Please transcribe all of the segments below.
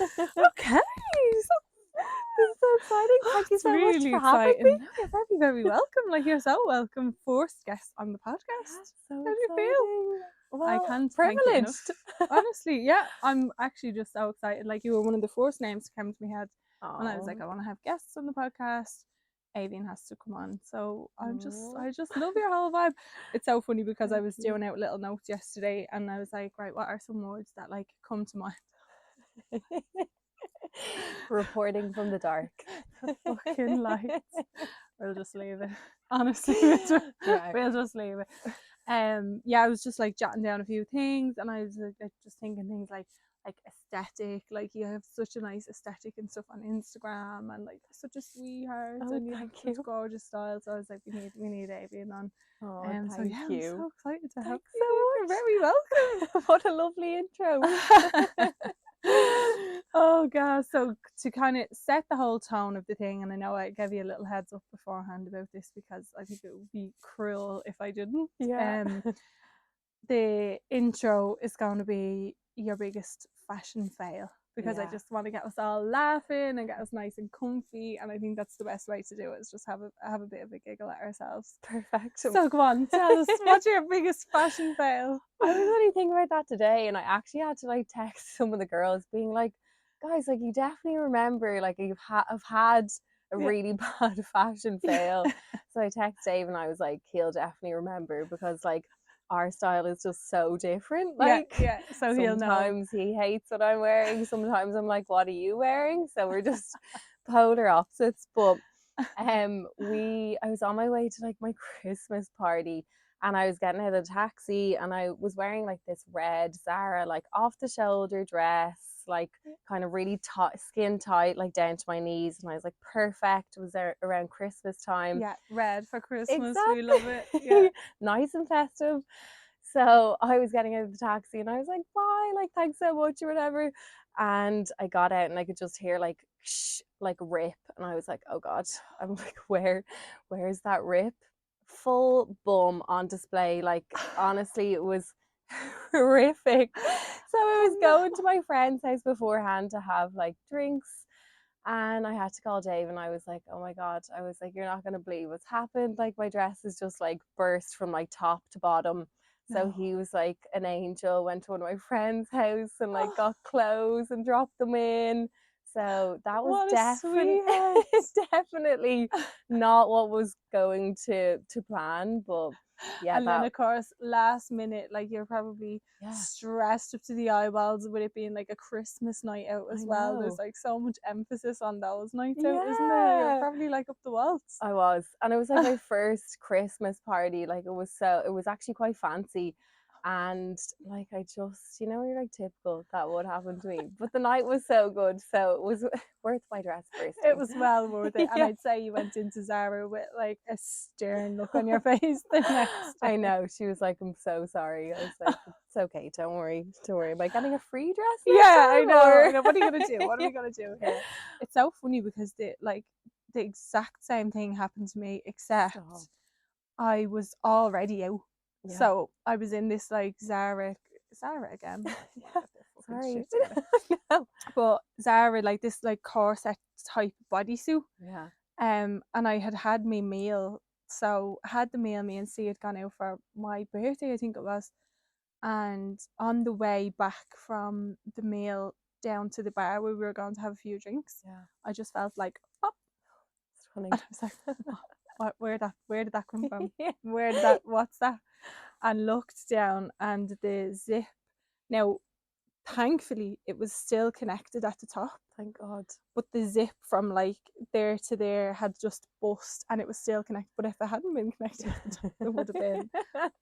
Okay, so This is so exciting. Thank you it's so much really for having me. exciting. No, you're very, very welcome. Like, you're so welcome. First guest on the podcast. So How do you feel? exciting. I Well, can't thank you enough. privileged. Honestly, yeah, I'm actually just so excited. Like, you were one of the first names to come to my head when I was like, Oh, I want to have guests on the podcast. Aoibhin has to come on. So oh, I just love your whole vibe. It's so funny because I thank was you. doing out little notes yesterday and I was like, right, what are some words that like come to mind? Reporting from the dark. The fucking lights. We'll just leave it. Honestly, Yeah. we'll just leave it. Yeah, I was just like jotting down a few things, and I was like just thinking things like aesthetic. Like, you have such a nice aesthetic and stuff on Instagram, and like such a sweetheart, Oh, and you have thank such you. gorgeous style. So I was like, we need Aoibhin on. Oh, So thank yeah, I'm you. so excited to have Thanks you. You're very so much. What a lovely intro. welcome. Oh god, so to kind of set the whole tone of the thing, and I know I gave you a little heads up beforehand about this because I think it would be cruel if I didn't. Yeah. The intro is going to be your biggest fashion fail because I Yeah. just want to get us all laughing and get us nice and comfy, and I think that's the best way to do it, is just have a bit of a giggle at ourselves. Perfect. So go on, tell us, what's your biggest fashion fail? I was only thinking about that today, and I actually had to like text some of the girls, being like, "Guys, like you definitely remember, like have had a Yeah. really bad fashion fail." So I texted Dave, and I was like, "He'll definitely remember because like our style is just so different. Yeah, Like yeah. So he'll know. sometimes he hates what I'm wearing, sometimes I'm like, what are you wearing?" So we're just polar opposites, but I was on my way to like my Christmas party, and I was getting out of the taxi, and I was wearing like this red Zara like off the shoulder dress, like kind of really tight, skin tight, like down to my knees, and I was like, perfect. It was there around Christmas time. Yeah, red for Christmas. We love it. Yeah. Exactly. Nice and festive. So I was getting out of the taxi, and I was like, bye, like thanks so much or whatever. And I got out, and I could just hear like like rip, and I was like, oh god. I'm like, where's that rip? Full bum on display. Like honestly, it was horrific. So I was Oh going no. to my friend's house beforehand to have like drinks, and I had to call Dave, and I was like, oh my god. I was like, you're not gonna believe what's happened. Like my dress is just like burst from like top to bottom. So No. he was like an angel, went to one of my friend's house and like Oh, got clothes and dropped them in. So that was what a sweetheart. definitely not what was going to plan. But yeah, And then, that of course, last minute, like, you're probably yeah, stressed up to the eyeballs with it being like a Christmas night out I as well. There's know. like so much emphasis on those nights out, isn't there? You're Yeah. probably like up the waltz. I was. And it was like my first Christmas party. Like it was actually quite fancy. And like I just, you're like typical, that would happen to me. But the night was so good, so it was worth my dress It bursting. was well worth it. And Yeah. I'd say you went into Zara with like a stern look on your face the next I day. know. She was like, I'm so sorry. I was like, it's okay, don't worry. Don't worry. Am I getting a free dress next Yeah, I time? know. I Or know. What are you gonna do? What are yeah. we gonna do here? It's so funny because the exact same thing happened to me, Stop. except I was already out. Yeah. So I was in this like Zara again. Yeah. Get their fucking Sorry. shit together. No. But Zara, like this like corset type bodysuit. Yeah. And I had my meal. So I had the meal, me and C had gone out for my birthday, I think it was. And on the way back from the meal down to the bar where we were going to have a few drinks, Yeah. I just felt like, oh, Stunning. and I was like, where did that come from? Yeah. What's that? And looked down, and the zip. Now, thankfully, it was still connected at the top, Thank God. but the zip from like there to there had just bust, and it was still connected. But if it hadn't been connected at the top, there would have been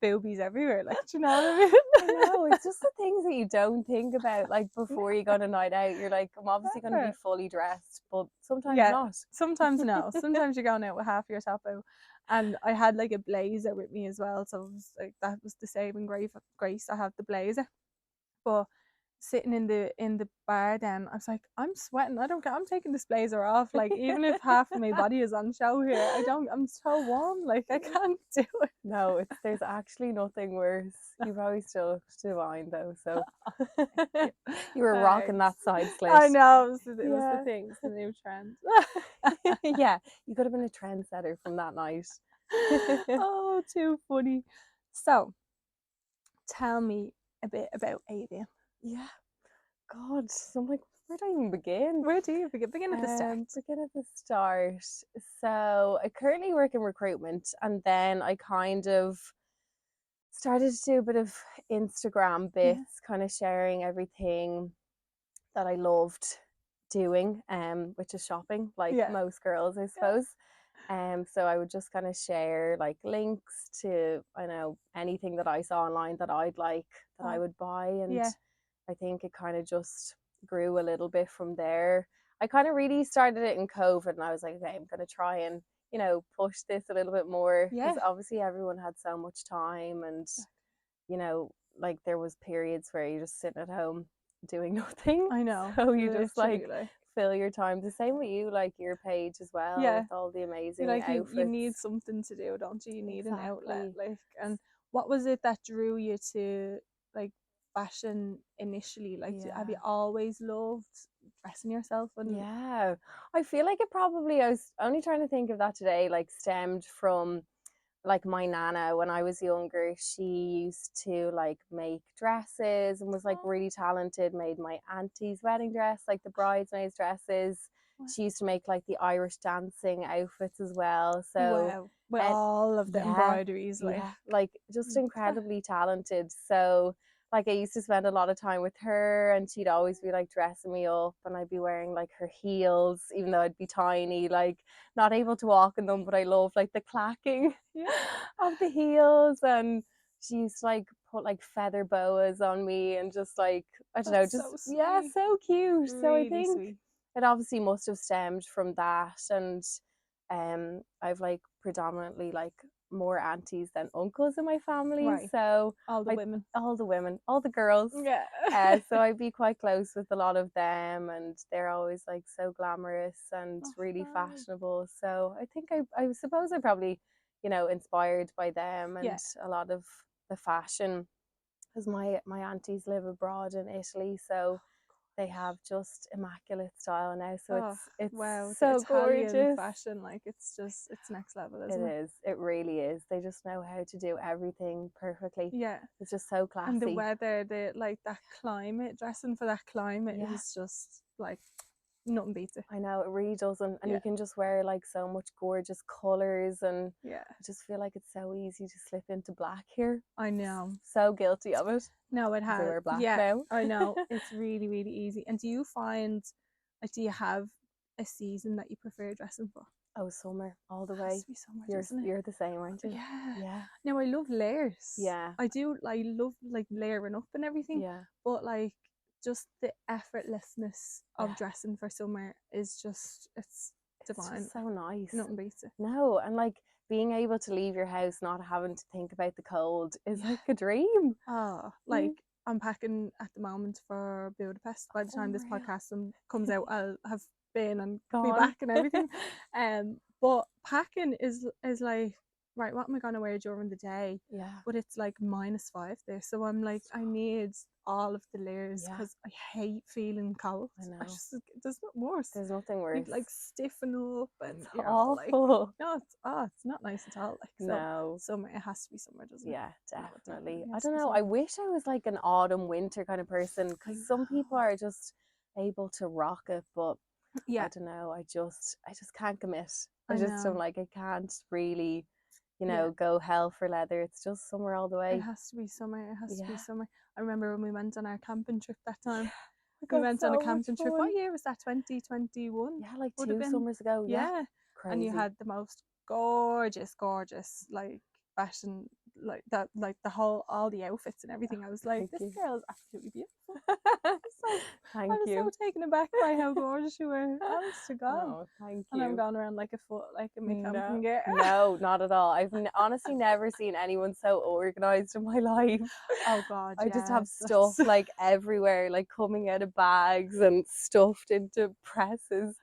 boobies everywhere. Like, do you know what I mean? I know, it's just the things that you don't think about, like before you go on a night out. You're like, I'm obviously going to be Yeah. fully dressed, but sometimes Yeah, not. sometimes no. Sometimes you're going out with half your top out. And I had like a blazer with me as well. So it was like that was the saving grace. I have the blazer. But sitting in the bar, then I was like, I'm sweating. I don't care. I'm taking this blazer off. Like, even if half of my body is on show here, I don't. I'm so warm. Like, I can't do it. No, there's actually nothing worse. You probably still looked divine though, so you were rocking that Thanks. side slit. I know it was the Yeah. thing. It's the new trend. Yeah, you could have been a trendsetter from that night. Oh, too funny. So, tell me a bit about Aoibhin. Yeah, God, so I'm like, where do I even begin? Where do you begin? Begin at the start. Begin at the start. So I currently work in recruitment, and then I kind of started to do a bit of Instagram Yeah. bits, kind of sharing everything that I loved doing, which is shopping, like Yeah. most girls, I Yeah. suppose. So I would just kind of share like links to, I know, anything that I saw online that I'd like, that I Oh, would buy. And yeah. I think it kind of just grew a little bit from there. I kind of really started it in COVID, and I was like, okay, I'm going to try and, push this a little bit more, because Yeah. obviously everyone had so much time, and, you know, like there was periods where you just sitting at home doing nothing. I know. So you just Literally, like like, fill your time. The same with you, like your page as well, yeah. with all the You're amazing like, you need outfits. something to do, don't you? You need an outlet. Exactly. Like, and what was it that drew you to like fashion initially? Like, have you Yeah. always loved dressing yourself? And Yeah. I feel like it probably, I was only trying to think of that today, like stemmed from like my nana when I was younger. She used to like make dresses and was like oh, really talented, made my auntie's wedding dress, like the bridesmaids dresses. She used to make like the Irish dancing outfits as well. So, wow, with and all of the yeah, embroideries, like just love that. incredibly talented. So, like I used to spend a lot of time with her, and she'd always be like dressing me up, and I'd be wearing like her heels, even though I'd be tiny, like not able to walk in them, but I love like the clacking Yeah, of the heels. And she used to like put like feather boas on me, and just like, I don't know, that's so just, yeah, sweet. so cute. So I Really think sweet. it obviously must have stemmed from that. And I've like predominantly like more aunties than uncles in my family. Right, So all the I women. all the women, all the girls. Yeah. So I'd be quite close with a lot of them, and they're always like so glamorous and Oh, really fab. fashionable. So I think I suppose I probably, inspired by them Yeah. and a lot of the fashion, because my aunties live abroad in Italy, so they have just immaculate style now. So Oh, it's wow. The so Italian gorgeous. fashion, like, it's next level, It isn't it? is. It really is. They just know how to do everything perfectly. Yeah. It's just so And the classy. weather, the like that climate, dressing for that climate Yeah, is just like nothing beats it. I know it really doesn't. And Yeah. you can just wear like so much gorgeous colors, and Yeah. I just feel like it's so easy to slip into black here. I know. So guilty of it, No, it because I has. wear black Yeah, now. I know. It's really, really easy. And do you find, like, do you have a season that you prefer dressing for? Oh, summer all the It has way. to be summer, You're doesn't it? you're the same, aren't you? Yeah. Yeah, Now I love layers. yeah, I do. I love like layering up and everything, yeah, but like just the effortlessness of yeah. dressing for summer is just it's It's divine. just so nice. Nothing beats it. No, and like being able to leave your house not having to think about the cold is Yeah. like a dream. Oh, like Mm. I'm packing at the moment for Budapest. By the Oh, time this real. podcast comes out, I'll have been and be Gone. back and everything. But packing is like, right, what am I gonna wear during the day? Yeah. But it's like -5 there, so I'm like, I need all of the layers Yeah, because I hate feeling cold. I I know. just there's not worse. There's nothing You'd worse. like stiffen up It's and you're all like, awful. no, it's not nice at all. Like so, No. summer it has to be summer, doesn't it? Yeah, No, it definitely. definitely I has to don't be know. summer. I wish I was like an autumn winter kind of person, I because some people know. are just able to rock it, but I Yeah, don't know. I just can't commit. I I just am know. like, I can't really, Yeah, go hell for leather. It's just summer all the it way. has to be summer. It has to be Yeah. summer. I remember when we went on our camping trip that time. We We got went on a so much camping trip. What fun. year was that? 2021 Yeah, like would have two been. summers ago. Yeah. Yeah, and you Crazy. had the most gorgeous, gorgeous like fashion. like all the outfits and everything. I was like, Thank this you. girl is absolutely beautiful. So I Thank was so you. taken aback by how gorgeous you were. Honest to God. Oh, thank And I'm you. going around like a foot, like a me No, camping girl. no, not at all. I've honestly never seen anyone so organized in my life. Oh God, I just have yes. stuff like everywhere, like coming out of bags and stuffed into presses.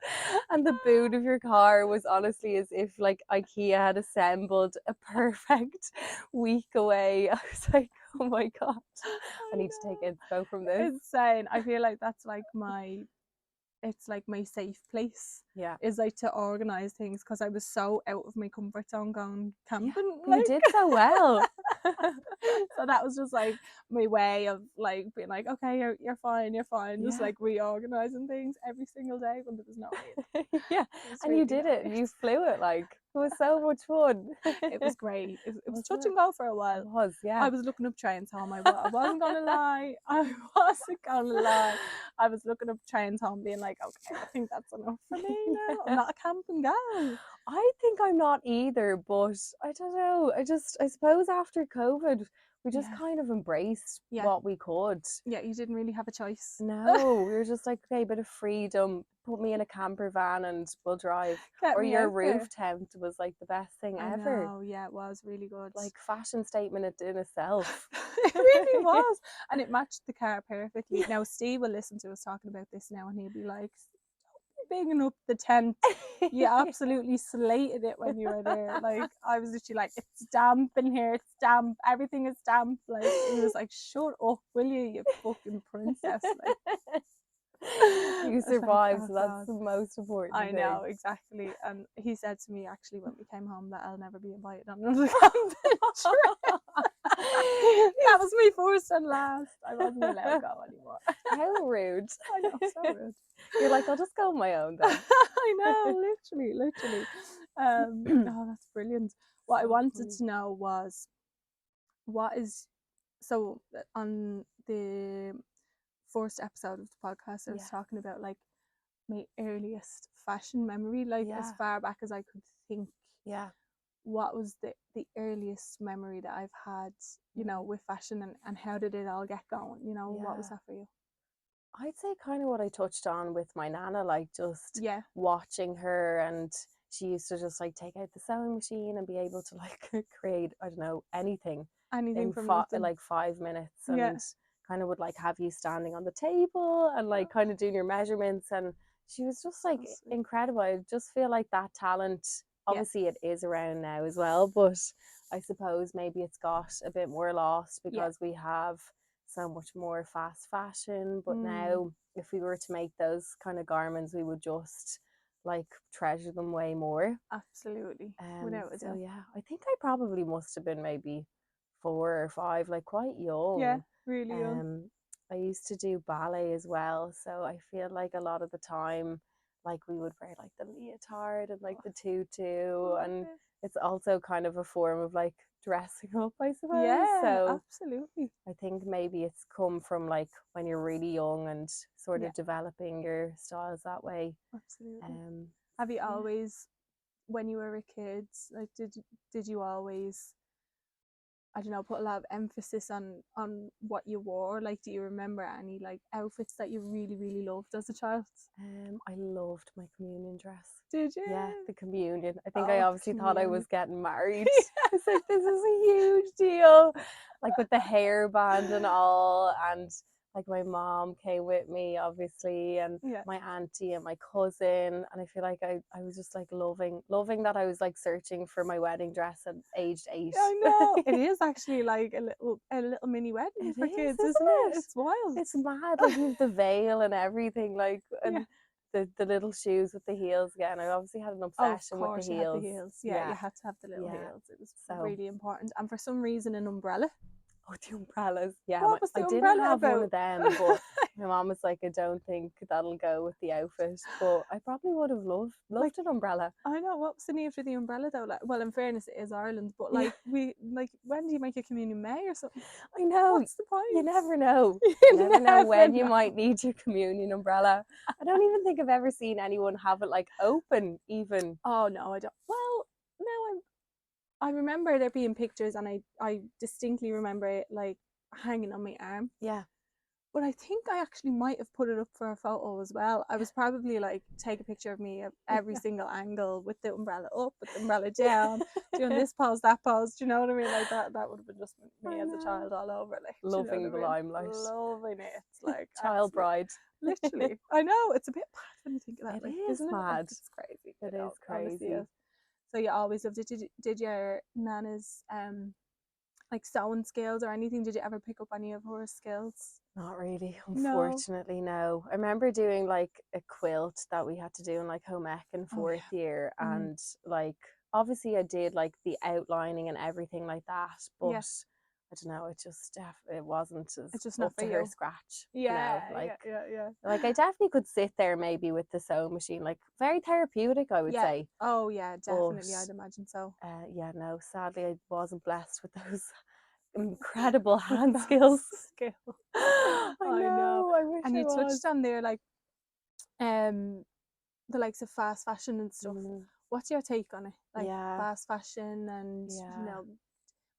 And the boot of your car was honestly as if like IKEA had assembled a perfect week away. I was like, oh my God, I I need to take know. inspo from this. Insane. I feel like that's like it's like my safe place Yeah. is like to organize things because I was so out of my comfort zone going Yeah, camping. you Like, did so well. so that was just like my way of like being like, okay, you're fine, you're fine. Just Yeah. like reorganizing things every single day when there was no need. Yeah, It was and you really did no it. need. You flew it like it was so much fun. It was great. It was touch Wasn't and it? go for a It while. was, I yeah. was looking up trains home. I wasn't gonna lie. I wasn't gonna lie. I was looking up trains home, being like, okay, I think that's enough for me now. I'm Yeah. not a camping girl. I think I'm not either, but I don't know. I suppose after COVID, we just Yeah, kind of embraced yeah, what we could. yeah. You didn't really have a choice. No, we were just like, okay, bit of freedom. Put me in a camper van and we'll drive. Get Or me your out there. roof tent was like the best thing I ever. know. Yeah, it was really good. Like fashion statement in itself. It really was, and it matched the car perfectly. Now Steve will listen to us talking about this now, and he'll be like, bigging up the tent. You absolutely slated it when you were there. Like I was literally like, it's damp in here, it's damp, everything is damp. Like he was like, shut up, will you fucking princess? Like You I was like, survived, oh so that's God. the most important I thing. know, exactly. And he said to me actually when we came home that I'll never be invited on another camping trip. That was me first and last. I wasn't allowed to go anymore. How rude. I know, so rude. You're like, I'll just go on my own then. I know, literally. Oh, that's brilliant. What I So wanted funny. to know was what is so on the first episode of the podcast, I was Yeah. talking about like my earliest fashion memory, like as Yeah. far back as I could think. Yeah. What was the earliest memory that I've had, with fashion and how did it all get going? What was Yeah. that for you? I'd say kind of what I touched on with my nana, like just Yeah, watching her, and she used to just like take out the sewing machine and be able to like create, I don't know, anything anything in from nothing. like 5 minutes, Yeah, and kind of would like have you standing on the table and like kind of doing your measurements. And she was just like so sweet. incredible. I just feel like that talent, Yeah, obviously it is around now as well, but I suppose maybe it's got a bit more lost yeah. because we have so much more fast fashion. But Mm, now if we were to make those kind of garments, we would just like treasure them way more. absolutely, without a So doubt. yeah, I think I probably must have been maybe 4 or 5, like quite Yeah, young. really young. um I used to do ballet as well, so I feel like a lot of the time like we would wear like the leotard and like Oh, the tutu, love and it. it's also kind of a form of like dressing up, I suppose. Yeah, So absolutely. I think maybe it's come from like when you're really young and sort Yeah, of developing your styles that way. absolutely. um Have you so yeah. always, when you were a kid, like did you always, I don't know, put a lot of emphasis on what you wore? Like, do you remember any like outfits that you really really loved as a child? I loved my communion dress. Did Yeah, you? the communion. I think I Oh, the obviously thought I communion. was getting married. I was like, this is a huge deal. Like with the hairband and all. And like my mom came with me, obviously, and Yeah. my auntie and my cousin. And I feel like I was just like loving that I was like searching for my wedding dress at aged 8. I know. It is actually like a little mini wedding It for is, kids, isn't isn't it? it? It's wild. It's mad. Like you've the veil and everything, like, Yeah. and the little shoes with the heels again. I obviously had an Oh, of obsession with the course you had the heels. heels. Yeah, you Yeah, had to have the little yeah. heels. It was So, really important. And for some reason, an umbrella. oh, the umbrellas. Yeah, What was I the didn't umbrella have one about? of them, but my mom was like, I don't think that'll go with the outfit. But I probably would have Like, loved an umbrella. I know, what was the need for the umbrella though? Like, well, in fairness, it is Ireland, but Yeah, like when do you make a communion May or something? I know. What's the You point? never know. You You never know never when you know. might need your communion umbrella. I don't even think I've ever seen anyone have it like open, even. Oh no, I don't. Well, no, I remember there being pictures, and I distinctly remember it like hanging on my arm. Yeah. But I think I actually might have put it up for a photo as well. I was probably like, take a picture of me at every single angle with the umbrella up, with the umbrella down, doing this pose, that pose. Do you know what I mean? Like that would have been just me I as a know. child all over. Like, do you know Loving what the I mean? limelight. Loving it. It's like Child absolute. bride. Literally, I know it's a bit bad when you think of that, It like, is isn't it? Like, mad. it's crazy. It You know, is honestly crazy. is. So you always loved it. Did your nana's like sewing skills or anything? Did you ever pick up any of her skills? Not really, No. unfortunately, no. I remember doing like a quilt that we had to do in like home ec in Oh fourth yeah. year, Mm. and like obviously I did like the outlining and everything like that, Yeah. but I don't know, it wasn't as It's just not up for to her you. scratch, you Yeah, know, yeah, yeah, yeah. like I definitely could sit there maybe with the sewing machine, like very therapeutic, I would Yeah. say. Oh yeah, But definitely. I'd imagine so. yeah, no, sadly I wasn't blessed with those incredible With hand those skills. skills. I I know. know, I wish And I you was. touched on there like um the likes of fast fashion and stuff. Mm, What's your take on it? Like yeah, fast fashion and, yeah,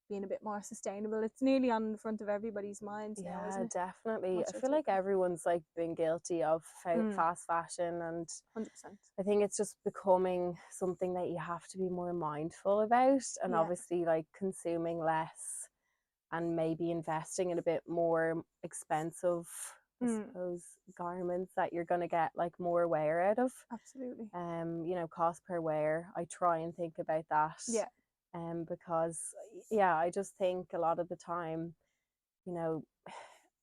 being a bit more sustainable. It's nearly on the front of everybody's minds now, yeah, isn't it? definitely. I What's your feel take like on everyone's like been guilty of it? Mm, fast fashion, and 100%. I think it's just becoming something that you have to be more mindful about, and Yeah. obviously like consuming less and maybe investing in a bit more expensive, I Mm, suppose, garments that you're gonna get like more wear out of. absolutely. Cost per wear. I try and think about that. Yeah. Because yeah, I just think a lot of the time, you know,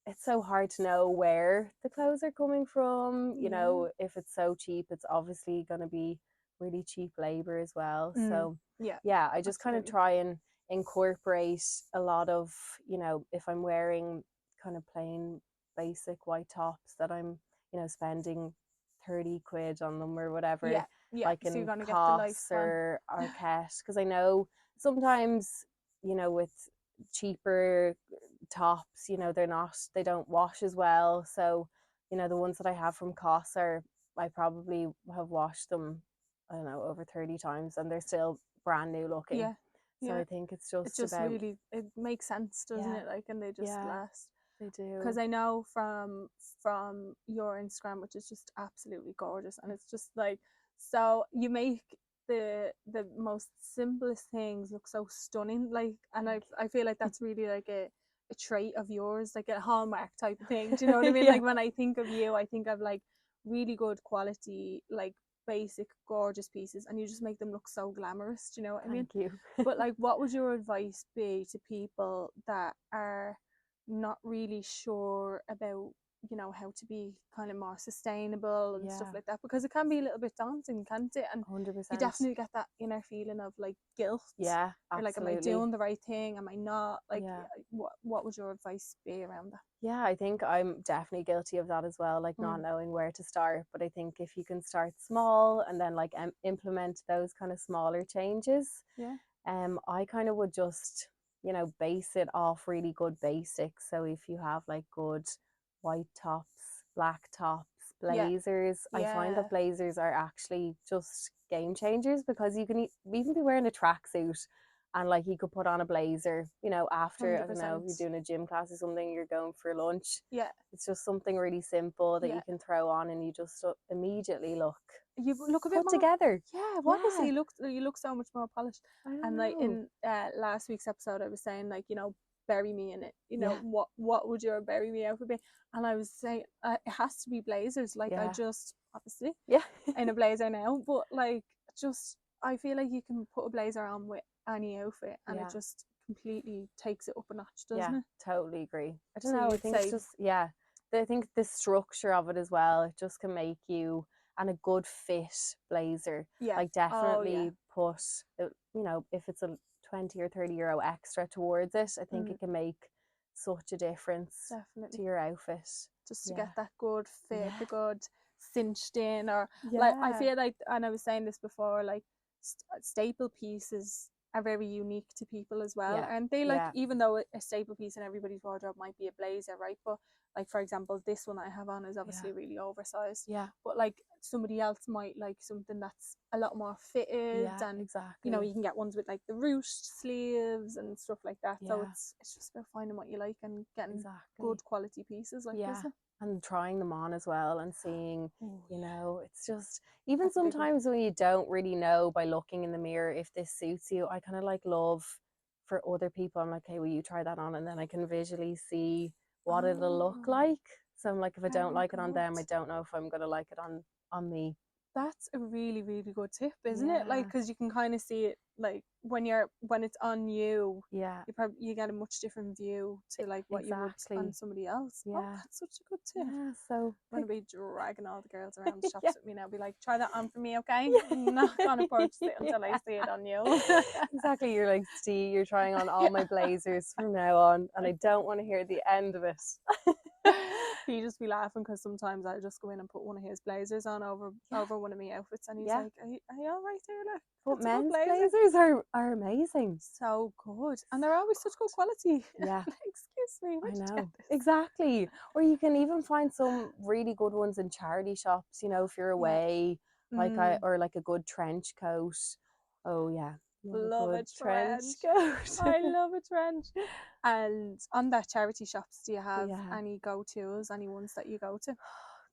it's so hard to know where the clothes are coming from. Yeah. If it's so cheap, it's obviously going to be really cheap labor as well. Mm, So, yeah, yeah, I just kind of absolutely. try and incorporate a lot of, if I'm wearing kind of plain basic white tops that I'm, spending 30 quid on them or whatever, Yeah, yeah. like So you're in gonna get the COS lifespan. or Arket, because I know sometimes, with cheaper tops, they don't wash as well. So, the ones that I have from COS I probably have washed them, I don't know, over 30 times, and they're still brand new looking. Yeah, So yeah. I think it's It just just about, really it makes sense, doesn't yeah, it? Like, and they just yeah, last. they Because do. I know from your Instagram, which is just absolutely gorgeous, and it's just like, so you make the most simplest things look so stunning. Like, and Thank I feel like that's really like a trait of yours, like a hallmark type of thing. Do you know what I you. mean? Yeah, Like when I think of you, I think of like really good quality, like basic, gorgeous pieces, and you just make them look so glamorous. Do you know what I mean? thank you. But like, what would your advice be to people that are not really sure about, how to be kind of more sustainable and stuff Yeah, like that? Because it can be a little bit daunting, can't it? And you 100%. definitely get that inner feeling of like guilt, Yeah, or like, am I absolutely. doing the right thing? Am I not? Like, Yeah. what would your advice be around that? Yeah, I think I'm definitely guilty of that as well, like not Mm, knowing where to start. But I think if you can start small and then like implement those kind of smaller changes, yeah, I kind of would just, base it off really good basics. So if you have like good white tops, black tops, yeah, blazers, I find yeah, that blazers are actually just game changers, because you can even be wearing a tracksuit and like you could put on a blazer, after, I don't know, 100%. you're doing a gym class or something, you're going for lunch. Yeah, It's just something really simple that yeah. you can throw on and you just immediately look You look a bit put more. together. Yeah, honestly, Yeah, you look so much more polished. I don't And like know. in last week's episode, I was saying, like, bury me in it. Yeah, What would your bury me outfit be? And I was saying, it has to be blazers. Like, I yeah, just obviously yeah. in a blazer now, but like, just I feel like you can put a blazer on with any outfit, and it Yeah, just completely takes it up a notch, doesn't yeah, it? totally agree. I don't So know. you I would think it's say, just, yeah. I think the structure of it as well, it just can make you, and a good fit blazer, yeah, like oh yeah, definitely put, if it's a 20 or 30 euro extra towards it, I think mm, it can make such a difference to definitely. your outfit. Just to get Yeah, that good fit, yeah, the good cinched in, or like, I yeah, feel like, and I was saying this before, like staple pieces are very unique to people as well, Yeah. aren't they? Like, Yeah. even though a staple piece in everybody's wardrobe might be a blazer, right? But like, for example, this one I have on is Yeah. obviously really oversized. Yeah. But like, somebody else might like something that's a lot more fitted, Yeah. and Exactly. you can get ones with like the ruched sleeves and stuff like that. So Yeah. it's just about finding what you like and getting Exactly. good quality pieces, like, Yeah. isn't it? And trying them on as well and seeing, Oh, you yeah, know, it's just even that's a big one. sometimes when you don't really know by looking in the mirror if this suits you, I kind of like love for other people. I'm like, hey, will you try that on? And then I can visually see what it'll look Oh, like. So I'm like, if I don't very like it on good. them, I don't know if I'm gonna like it on me. That's a really, really good tip, isn't it? Like, Yeah. because you can kind of see it, like, when it's on you, Yeah. you get a much different view to like what you would on Exactly. somebody else. Oh, Yeah. that's such a good tip. Yeah. So I'm pick. gonna be dragging all the girls around the Yeah. shops with me now. Be like, try that on for me, okay? I'm not gonna purchase it Yeah. until I see it on you. Exactly. You're like, Steve, you're trying on all Yeah. my blazers from now on, and I don't want to hear the end of it. He just be laughing because sometimes I'll just go in and put one of his blazers on Yeah. over one of my outfits, and he's Yeah. like, are you all right there? Look, But it's a good men's blazer. blazers are amazing. So good, and they're So always such good good. quality. Yeah, Like, excuse me, where I did you get know. this? Exactly. Or you can even find some really good ones in charity shops, you know, if you're Yeah. away, Mm, or like a good trench coat. Oh yeah, love a love a good trench trench. coat. I love a trench. And on that charity shops, do you have Yeah. any go-tos, any ones that you go to?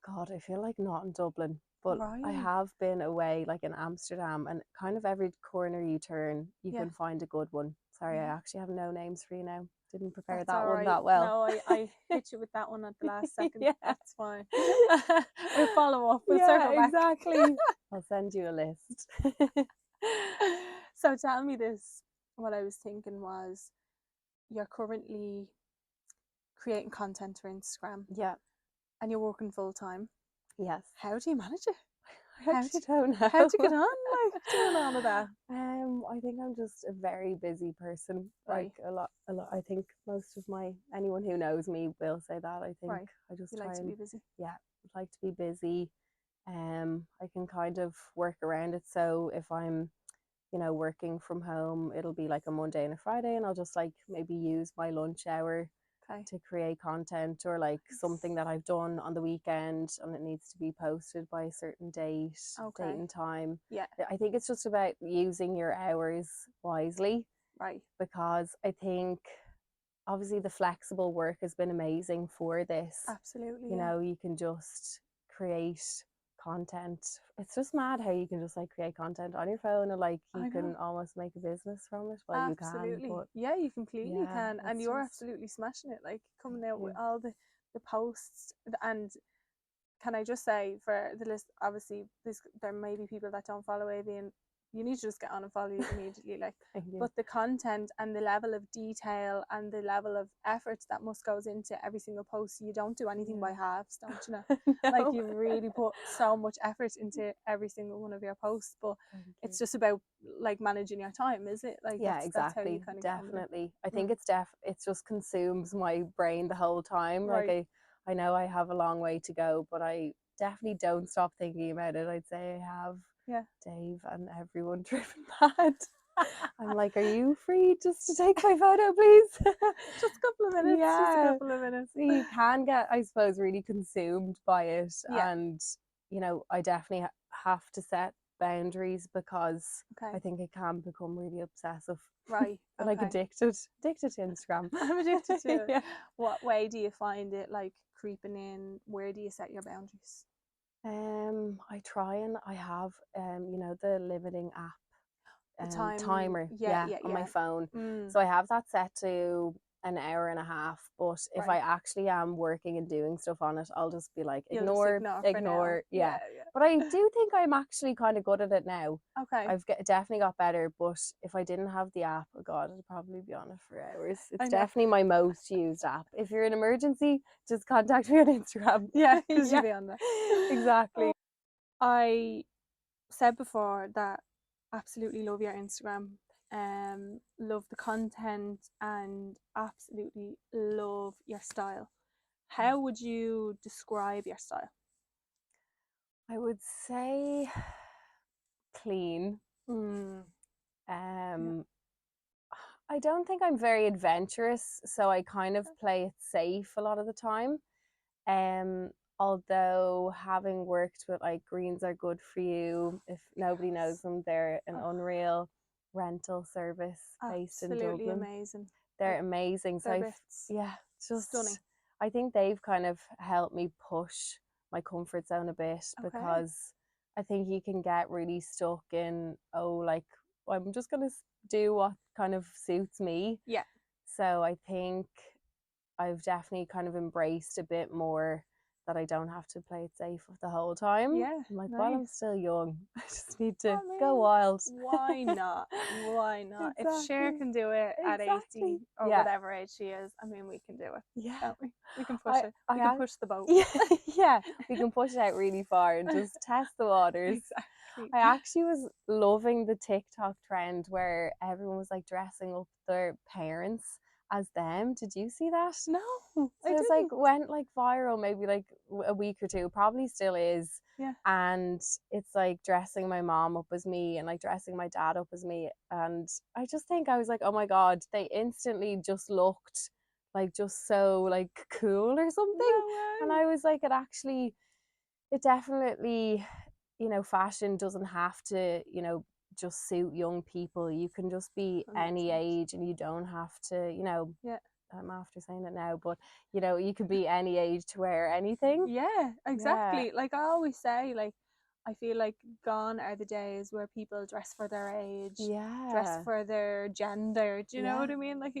God, I feel like not in Dublin, but I Right. have been away like in Amsterdam, and kind of every corner you turn, you Yeah. can find a good one. Sorry, I Yeah. actually have no names for you now. Didn't prepare That's that all one right. that well. No, I hit you with that one at the last second. Yeah. That's fine. We'll follow up. We'll Yeah, circle back. exactly. I'll send you a list. So tell me this. What I was thinking was, you're currently creating content for Instagram Yeah, and you're working full time. yes. How do you manage it? I How do actually don't how do you know. get on, like, doing all of that? I think I'm just a very busy person. Like Right, a lot. I think most of anyone who knows me will say that. I think right. I just You try like to and be busy. yeah, like to be busy. I can kind of work around it. So if I'm, you know, working from home, it'll be like a Monday and a Friday, and I'll just like maybe use my lunch hour Okay. to create content, or like something that I've done on the weekend and it needs to be posted by a certain date Okay. and time. Yeah. I think it's just about using your hours wisely, Right. because I think obviously the flexible work has been amazing for this. Absolutely. You Yeah. know, you can just create content. It's just mad how you can just like create content on your phone, and like you I can know. almost make a business from it. Well, you can, Absolutely. but Yeah, you completely yeah, can. And it's you're just absolutely smashing it, like thank coming out with you. all the posts. And can I just say, for the list, obviously there may be people that don't follow Avi, and you need to just get on and follow you immediately. Like, Thank you. but the content and the level of detail and the level of effort that must goes into every single post, you don't do anything by halves, don't you know? Like, No. you really put so much effort into every single one of your posts, but Thank it's you. just about like managing your time, is it? Like, Yeah, that's how you exactly. kind of get on with it. Definitely. I think Mm. it just consumes my brain the whole time. Like Right. I know I have a long way to go, but I definitely don't stop thinking about it. I'd say I have Yeah. Dave and everyone driven mad. I'm like, are you free just to take my photo, please? Just a couple of minutes. Just a Yeah. couple of minutes. So you can get, I suppose, really consumed by it. Yeah. And, you know, I definitely have to set boundaries, because I Okay. think it can become really obsessive. Right. Like Okay. addicted to Instagram. I'm addicted to it. Yeah. What way do you find it like creeping in? Where do you set your boundaries? I try, and I have you know, the limiting app The time. timer, Yeah. yeah, Yeah. on my Yeah. phone. Mm, So I have that set to an hour and a half. But if I right. actually am working and doing stuff on it, I'll just be like, You'll just ignore, ignore for now. ignore, Yeah. yeah. But I Yeah. do think I'm actually kind of good at it now. Okay. Definitely got better. But if I didn't have the app, oh God, I'd probably be on it for hours. It's I know. definitely my most used app. If you're in an emergency, just contact me on Instagram. Yeah, because you'll Yeah, be on that. exactly. I said before that absolutely love your Instagram. Love the content and absolutely love your style. How would you describe your style? I would say clean. Mm, yeah. Um, I don't think I'm very adventurous, so I kind of play it safe a lot of the time. Um, Although having worked with like Greens Are Good for You, if nobody knows Yes. them, they're an Oh, unreal rental service based in absolutely Dublin. amazing. They're Like amazing. So their I've, bits yeah, stunning. just I think they've kind of helped me push my comfort zone a bit Okay. because I think you can get really stuck in, oh, like I'm just gonna do what kind of suits me. Yeah. So I think I've definitely kind of embraced a bit more that I don't have to play it safe the whole time. Yeah. I'm like, well, I'm Nice. still young. I just need I to go mean, wild. why not? Why not? If Cher Exactly. can do it at Exactly. 80 or Yeah. whatever age she is, I mean, we can do it, Yeah. can't we? We can push I it. I We can ac- push the boat. yeah, yeah, we can push it out really far and just test the waters. Exactly. I actually was loving the TikTok trend where everyone was like dressing up their parents as them. Did you see that? No, I So it's like didn't. went like viral maybe like a week or two, probably still is. Yeah. And it's like dressing my mom up as me and like dressing my dad up as me. And I just think I was like, oh my God, they instantly just looked like just so like cool or something. No And way. I was like, it definitely, fashion doesn't have to, just suit young people. You can just be any 100%. age and you don't have to, Yeah. I'm after saying it now, but you could be any age to wear anything. Yeah, Yeah. exactly. Like I always say, like I feel like gone are the days where people dress for their age, dress Yeah. for their gender. Do you know what Yeah. I mean? Like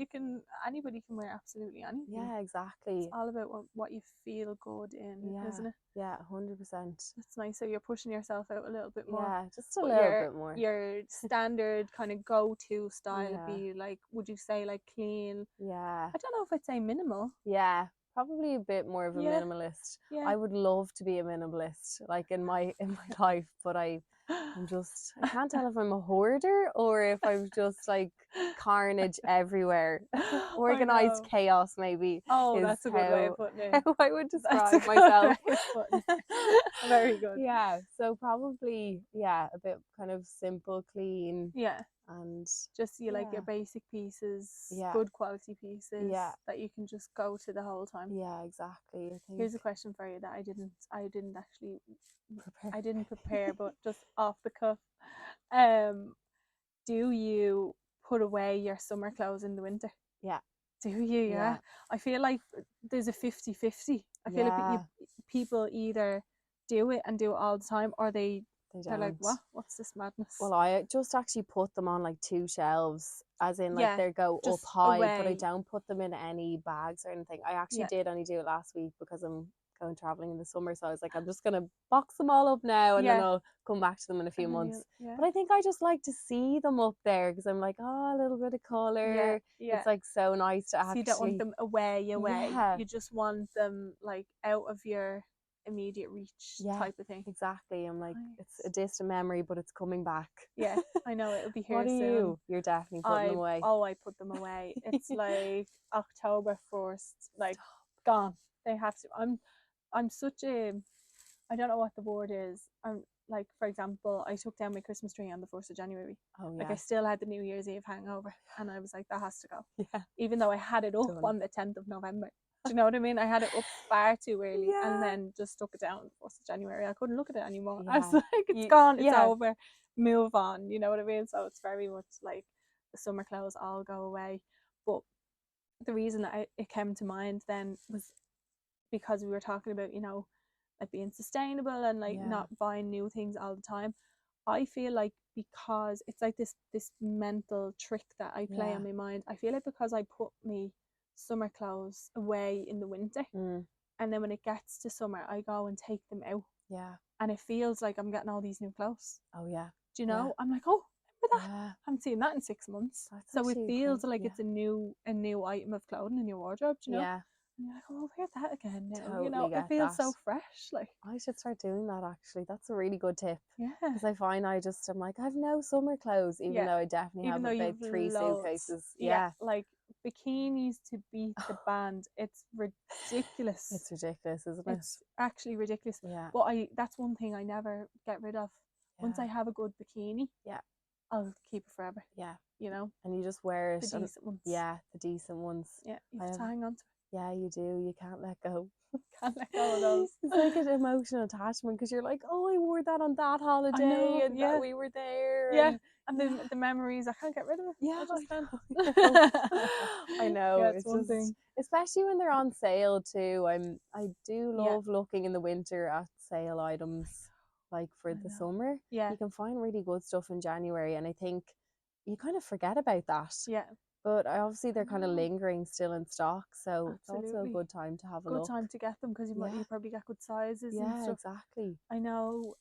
anybody can wear absolutely anything. Yeah, It's exactly. all about what you feel good in, Yeah. isn't it? Yeah, 100%. That's nice. So you're pushing yourself out a little bit more. Yeah, just a But little your bit more. your standard kind of go-to style would Yeah. be like, would you say like clean? Yeah. I don't know if I'd say minimal. Yeah, probably a bit more of a Yeah, minimalist. yeah. I would love to be a minimalist, like in my life, but I can't tell if I'm a hoarder or if I'm just like carnage everywhere. I Organized know. chaos maybe Oh, is that's a good way how of putting it. how I would That's a describe good way myself. of putting it. Very good. Yeah, so probably yeah, a bit kind of simple, clean, Yeah, and just you like your yeah, basic pieces, yeah, good quality pieces yeah, that you can just go to the whole time. yeah, exactly. I think Here's a question for you that I didn't actually prepare. I didn't prepare, but just off the cuff. Um, do you put away your summer clothes in the winter? Yeah, Do you? Yeah. yeah, I feel like there's a 50-50. I feel like yeah. people either do it and do it all the time, or They they're like, don't. what? What's this madness? Well, I just actually put them on like two shelves, as in like Yeah, they go up just high, but I away. don't put them in any bags or anything. I actually Yeah, did only do it last week because I'm going traveling in the summer, so I was like, I'm just gonna box them all up now, and then yeah. I'll come back to them in a few And then you, months. yeah, But I think I just like to see them up there because I'm like, oh, a little bit of yeah, color. yeah. It's like so nice to So you don't want actually, them away, away. yeah, You just want them like out of your immediate reach yeah, type of thing. exactly. I'm like, it's a Nice. distant memory, but it's coming back. Yeah, I know it'll be What here are soon. you? You're definitely putting them away. I put them away. It's like October 1st, like gone. They have to. I'm such a I don't know what the word is. I'm like, for example, I took down my Christmas tree on the 1st of January. Oh Like I yeah. still had the New Year's Eve hangover, and I was like, that has to go. Yeah, Even though I had it up done. on the 10th of November. Do you know what I mean? I had it up far too early, and Yeah, then just took it down on the 1st of January. I couldn't look at it anymore. I was yeah. like, it's gone, it's Yeah, over, move on. You know what I mean? So it's very much like the summer clothes all go away. But the reason that it came to mind then was because we were talking about, like being sustainable and like yeah, not buying new things all the time. I feel like because it's like this mental trick that I play yeah. on my mind. I feel like because I put me summer clothes away in the winter, Mm, and then when it gets to summer I go and take them out, yeah. and it feels like I'm getting all these new clothes. Oh yeah, Do you yeah, know? I'm like, oh, remember that? yeah. I haven't seen that in 6 months. That's So it actually feels crazy. like Yeah, it's a new item of clothing in your wardrobe, do you know? yeah. And you're like, oh, I'll wear that again now. Totally It get feels that. so fresh. Like, I should start doing that actually. That's a really good tip yeah, because I find I'm like I've no summer clothes, even yeah. though I definitely Even have though about you've three loads, suitcases. yeah, Yeah, like bikinis to beat the band. It's ridiculous. it's ridiculous, isn't it? It's actually ridiculous. Yeah, But that's one thing I never get rid of. Once I yeah, have a good bikini, yeah. I'll keep it forever. Yeah. You know, And you just wear the it, and decent ones. yeah, the decent ones. Yeah, you I have to have, hang on to yeah, you do. You can't let go. it. Can't let go of those. It's like an emotional attachment because you're like, oh, I wore that on that I holiday, know. and that Yeah, we were there, yeah. and And yeah, the memories, I can't get rid of it. yeah, I just can't. I know. I know. Yeah, it's It's one just, thing. especially when they're on sale too. I do Yeah, love looking in the winter at sale items, like for I the know. summer. Yeah, You can find really good stuff in January, and I think you kind of forget about that. yeah. But obviously I they're kind of know. lingering still in stock, so it's also a Absolutely. good time to have a Good look. time to get them because Yeah, you probably get good sizes and yeah, stuff. exactly. I know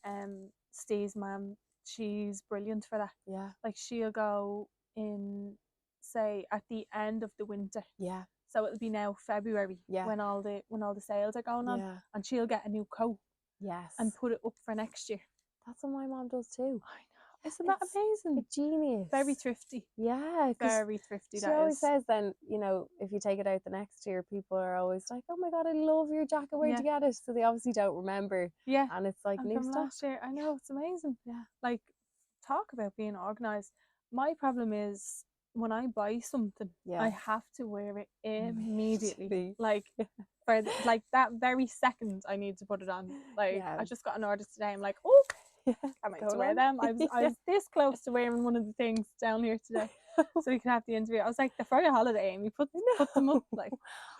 Steve's mum, she's brilliant for that. Yeah, Like she'll go in, say, at the end of the winter. yeah, So it'll be now February yeah, when all the sales are going on, yeah. and she'll get a new coat and Yes, put it up for next year. that's what my mom does too. I know. Isn't that It's amazing? it's Genius. very thrifty. Yeah, because Very thrifty she that always is. says then, if you take it out the next year, people are always like, oh my God, I love your jacket. Where'd Yeah. you get it? So they obviously don't remember. Yeah. And it's like And new from stock. last year, I know it's amazing. Yeah. Like, talk about being organized. My problem is when I buy something, I Yeah. have to wear it immediately. Immediately. Like, for like that very second, I need to put it on. Like, Yeah. I just got an order today. I'm like, oh, Yeah. can't wait to Going wear on. them. I Yeah. was this close to wearing one of the things down here today, so we can have the interview. I was like, they're for your holiday, Amy. Put them up. Like,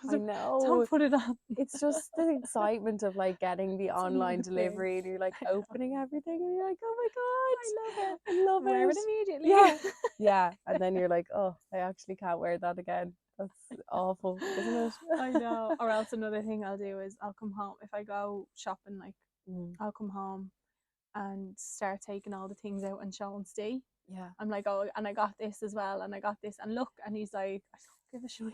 I know. don't put it on. It's just the excitement of like getting the It's a online new thing. delivery and you're like I know. opening everything and you're like, oh my I love it. God, I love Wear it. it immediately. Yeah. Yeah. And then you're like, oh, I actually can't wear that again. That's awful, isn't it? I know. Or else another thing I'll do is I'll come home if I go shopping. Like Mm, I'll come home and start taking all the things out and showing Steve. yeah. I'm like, oh, and I got this as well, and I got this, and look, and he's like, I don't give a shit.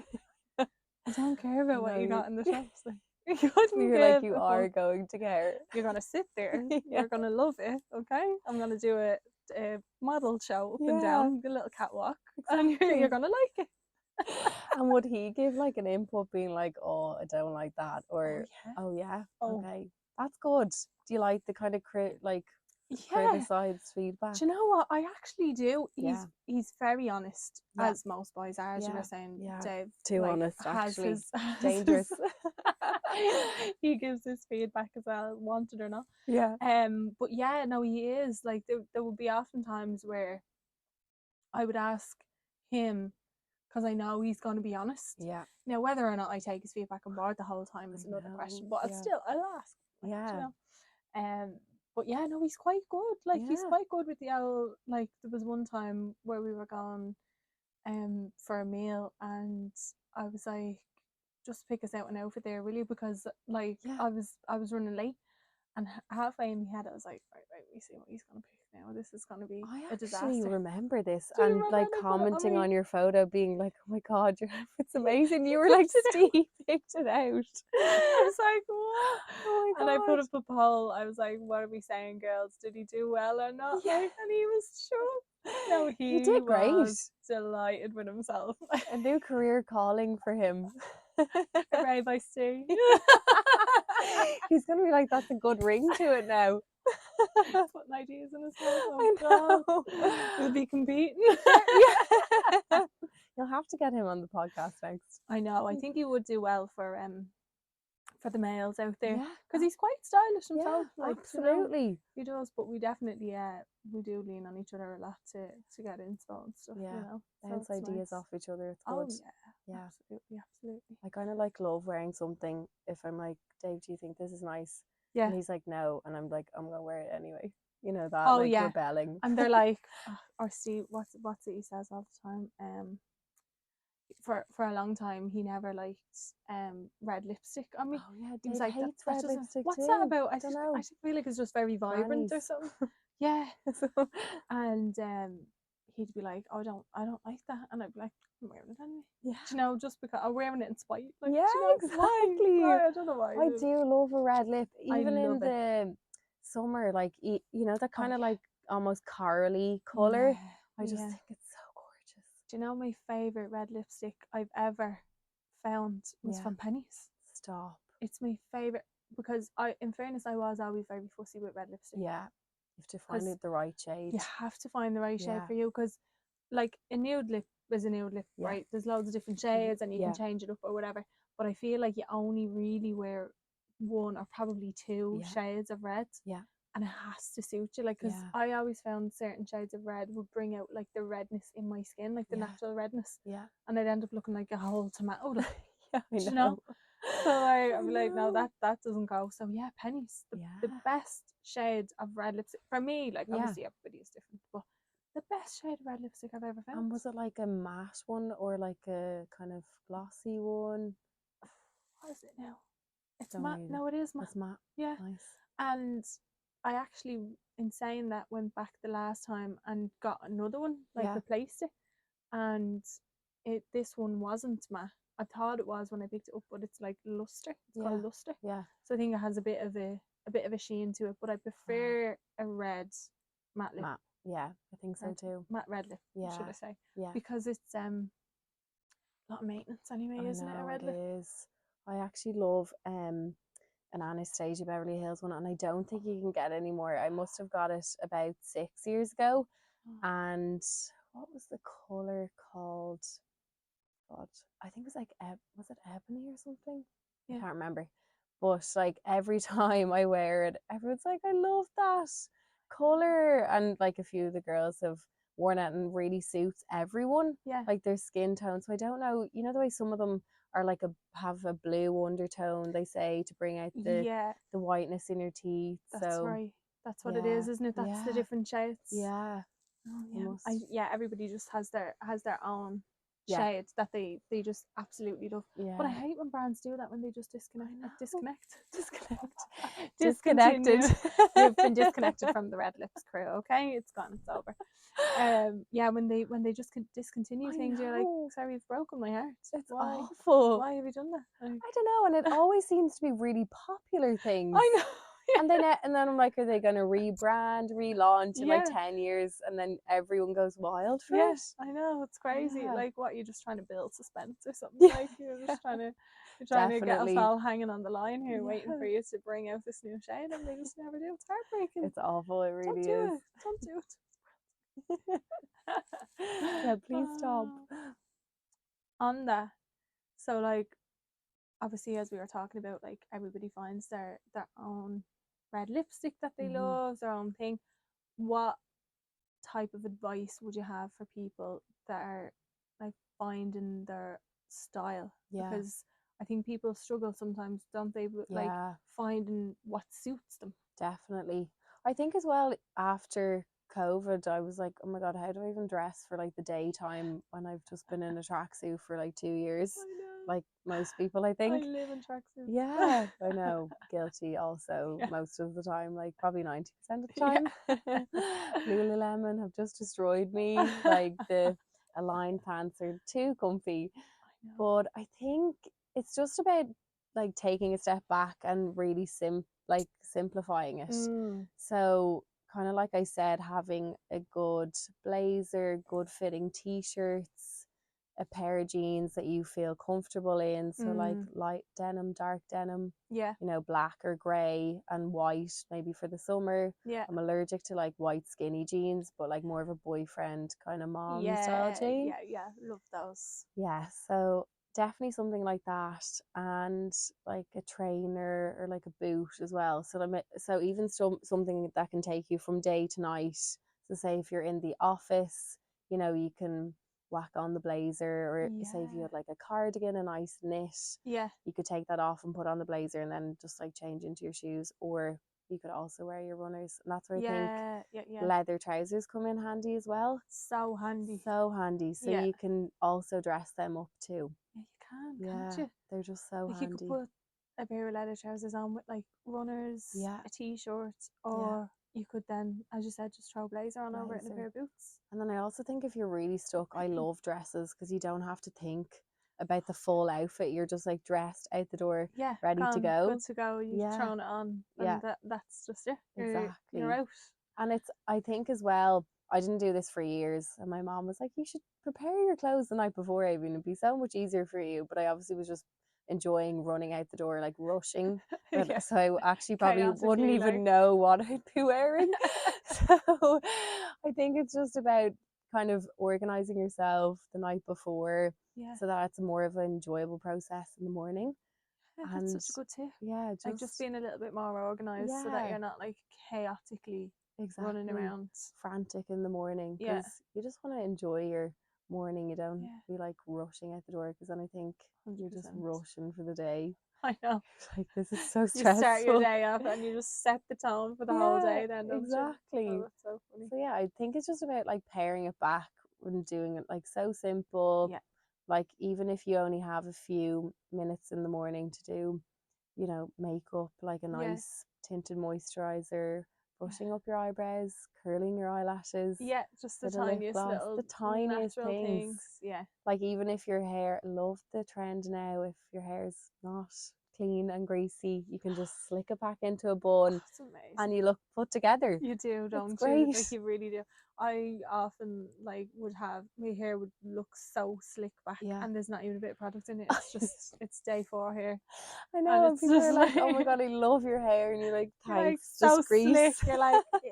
I don't care about what you No, got in the shops. Like, you couldn't you're like, give you a are fuck. going to care. You're gonna sit there. Yeah. You're gonna love it. Okay, I'm gonna do a model show up and Yeah, down the little catwalk, and you're exactly. gonna like it. And would he give like an input being like, oh, I don't like that? Oh Or, yeah. oh, yeah, Oh okay. That's good. Do you like the kind of yeah. criticized feedback? Do you know what? I actually do. Yeah. He's very honest, Yeah. as most boys are. As you were Yeah. saying, Yeah. Dave, Too like honest, has actually. his, has Dangerous. his he gives his feedback as well, wanted or not. Yeah. But yeah, no, he is like there would be often times where I would ask him because I know he's going to be honest. Yeah. Now, whether or not I take his feedback on board the whole time I is another know. question, but Yeah. I'll ask. Like, Yeah. you know. But yeah, no, he's quite good. Like he's Yeah. quite good with the owl. Like there was one time where we were going for a meal and I was like, just pick us out an outfit there, will you? Because like Yeah. I was running late and halfway in my head I was like, right, we see what he's gonna pick now. This is gonna be I a actually disaster. remember this Do you and remember like they put it on commenting me? on your photo, being like, oh my God, your outfit's amazing. He You were like, picked it out. Steve picked it out. I was like, what? Oh my And I put God. up a poll. I was like, what are we saying, girls? Did he do well or not? Yeah. Like, and he was sure. No, You he did great. was delighted with himself. A new career calling for him. Hooray by Stu. He's gonna be like, that's a good ring to it now. Putting ideas in his head. Oh I God. know. We'll be competing. Yeah. You'll have to get him on the podcast next. I know. I think he would do well for the males out there Yeah. because he's quite stylish Yeah, himself. Like absolutely. you know, he does. But we definitely we do lean on each other a lot to get inspo and stuff. Yeah. You know, so Bounce it's ideas nice. off each other. It's Oh good. yeah, Yeah. absolutely. I kind of like love wearing something if I'm like, Dave, do you think this is nice? Yeah. And he's like, no. And I'm like, I'm going to wear it anyway. You know, that Oh like yeah. rebelling. And they're like, or Steve, what's it he says all the time? For a long time he never liked red lipstick on me. Oh yeah, He was Dave like, hates that red doesn't. lipstick What's too. that about? I don't know. I just feel like it's just very vibrant or Grannies. something. Yeah. And he'd be like, oh, I don't like that, and I'd be like, I'm wearing it anyway. Yeah. Do you know, just because I'm wearing it in spite. Like, Yeah, do you know, exactly. why? I don't know why. I do love a red lip, I even in love it. the summer, like you know, that kind of yeah. like almost corally color. Yeah. I just Yeah. think it's so gorgeous. Do you know my favorite red lipstick I've ever found was Yeah. from Penny's? Stop. It's my favorite because in fairness, I was always very fussy with red lipstick. Yeah. You have to find because it the right shade. you have to find the right shade Yeah. for you. Because like a nude lip is a nude lip, Yeah. right? There's loads of different shades and you can Yeah. change it up or whatever. But I feel like you only really wear one or probably two Yeah. shades of red, Yeah. and it has to suit you. Like, because Yeah. I always found certain shades of red would bring out like the redness in my skin, like the Yeah. natural redness, Yeah. and I'd end up looking like a whole tomato. Like, Yeah, I you know. know. So I I'd be like, no, know. that doesn't go. So yeah, pennies, the Yeah. best shade of red lipstick for me. Like, Yeah. obviously everybody is different, but the best shade of red lipstick I've ever found. And was it like a matte one or like a kind of glossy one? What is it now? It's Don't matte. really. No, it is matte. It's matte. Yeah. Nice. And I actually, in saying that, went back the last time and got another one, like Yeah. replaced it. And this one wasn't matte. I thought it was when I picked it up, but it's like luster. It's Yeah. called luster. Yeah. So I think it has a bit of a sheen to it. But I prefer a red matte lip. Matte. Yeah, I think so too. Matte red lip, Yeah. should I say? Yeah. Because it's a lot of maintenance anyway, I isn't it? A know red it lip. is. I actually love an Anastasia Beverly Hills one, and I don't think you can get it anymore. I must have got it about 6 years ago. Oh. And what was the color called? God, I think it was like was it ebony or something? Yeah. I can't remember. But like every time I wear it, everyone's like, "I love that color," and like a few of the girls have worn it and really suits everyone, Yeah. like their skin tone. So I don't know, you know the way some of them are like have a blue undertone, they say, to bring out Yeah. the whiteness in your teeth. That's So right. That's what it yeah, is, isn't it? That's the yeah, different shades. yeah. Oh I yeah. must. Everybody just has their own Yeah, shades that they just absolutely love. But I yeah. hate when brands do that, when they just I know. disconnect. Disconnect. Discontinue. Disconnected. You've been disconnected from the Red Lips crew, okay? It's gone, it's over. Yeah, when they just discontinue I things, you're like, know. sorry, you've broken my heart. It's Why? awful. Why have you done that? Like, I don't know, and it always seems to be really popular things. I know. And then I'm like, are they going to rebrand, relaunch in like Yeah. 10 years, and then everyone goes wild for Yeah, it? I know, it's crazy. Yeah. Like, what, you're just trying to build suspense or something? Yeah. Like, you're just trying to get us Definitely. all hanging on the line here, waiting for Yeah. you to bring out this new shade, and they just never do. It's heartbreaking. It's awful. It Don't really do is. it. Don't do Yeah, it. please stop. On that, so like, obviously, as we were talking about, like, everybody finds their own red lipstick that they Hmm. love, their own thing. What type of advice would you have for people that are like finding their style? Yeah. Because I think people struggle sometimes, don't they, with like Yeah. finding what suits them. Definitely. I think as well after COVID, I was like, oh my God, how do I even dress for like the daytime when I've just been in a tracksuit for like 2 years? I know. Like most people, I I think. live in tracksuits. Yeah, I know. Guilty also Yeah. most of the time, like probably 90% of the Yeah. time. Lululemon have just destroyed me. Like the Align pants are too comfy. I know. But I think it's just about like taking a step back and really simplifying it. So kind of like I said, having a good blazer, good fitting t-shirts, a pair of jeans that you feel comfortable in. So like light denim, dark denim, Yeah. you know, black or grey and white maybe for the summer. Yeah. I'm allergic to like white skinny jeans, but like more of a boyfriend kind of mom style Yeah. jean. Yeah. Love those. Yeah, so definitely something like that, and like a trainer or like a boot as well. So even something that can take you from day to night. So say if you're in the office, you know, you can whack on the blazer, or say if you Yeah. had like a cardigan, a nice knit, Yeah. you could take that off and put on the blazer and then just like change into your shoes, or you could also wear your runners, and that's where I think Yeah. leather trousers come in handy as well. So handy. So handy. So Yeah. you can also dress them up too. Yeah, you can, Yeah, can't you? they're just so Like, you could handy. put a pair of leather trousers on with like runners, Yeah, a t-shirt, yeah, or you could then, as you said, just throw a blazer on over it and a blazer. pair of boots. And then I also think if you're really stuck, I love dresses because you don't have to think about the full outfit. You're just like dressed out the door, Yeah, ready to gone, go. good to go. You've Yeah, thrown it on, yeah, and that's just it. You're exactly. out. And it's, I think as well, I didn't do this for years. And my mom was like, you should prepare your clothes the night before, Aoibhin. It'd be so much easier for you. But I obviously was just enjoying running out the door, like rushing. Yeah, So I actually probably chaos wouldn't feeler. even know what I'd be wearing. So I think it's just about kind of organizing yourself the night before Yeah. so that it's more of an enjoyable process in the morning. Yeah, that's And such a good tip. yeah, Like just just being a little bit more organized so that yeah, you're not like chaotically running exactly, around. frantic in the morning Yeah. because you just want to enjoy your morning. You don't Yeah. be like rushing out the door because then I think you're just 100%. rushing for the day. I know. Like, this is so You start your stressful. day off and you just set the tone for the whole Yeah, day then, don't you? Oh, exactly. that's so funny. So yeah, I think it's just about like paring it back and doing it like so simple. Yeah. Like even if you only have a few minutes in the morning to do, makeup, like a Yeah. nice tinted moisturizer, Yeah. brushing up your eyebrows, curling your eyelashes, Yeah, just the bit of lip tiniest gloss, little the tiniest natural things. things. Yeah. Like even if your hair, love the trend now, if your hair's not clean and greasy, you can just slick it back into a Oh, bun it's amazing. and you look put together. You do, It's don't you? great. Like you really do. I often like would have my hair would look so slick back Yeah. and there's not even a bit of product in it. It's just it's day 4 hair. I And know, and it's people just are like, "Oh my like god, I love your hair," and you're like, you're like "Thanks, so just grease." slick. You're like, yeah,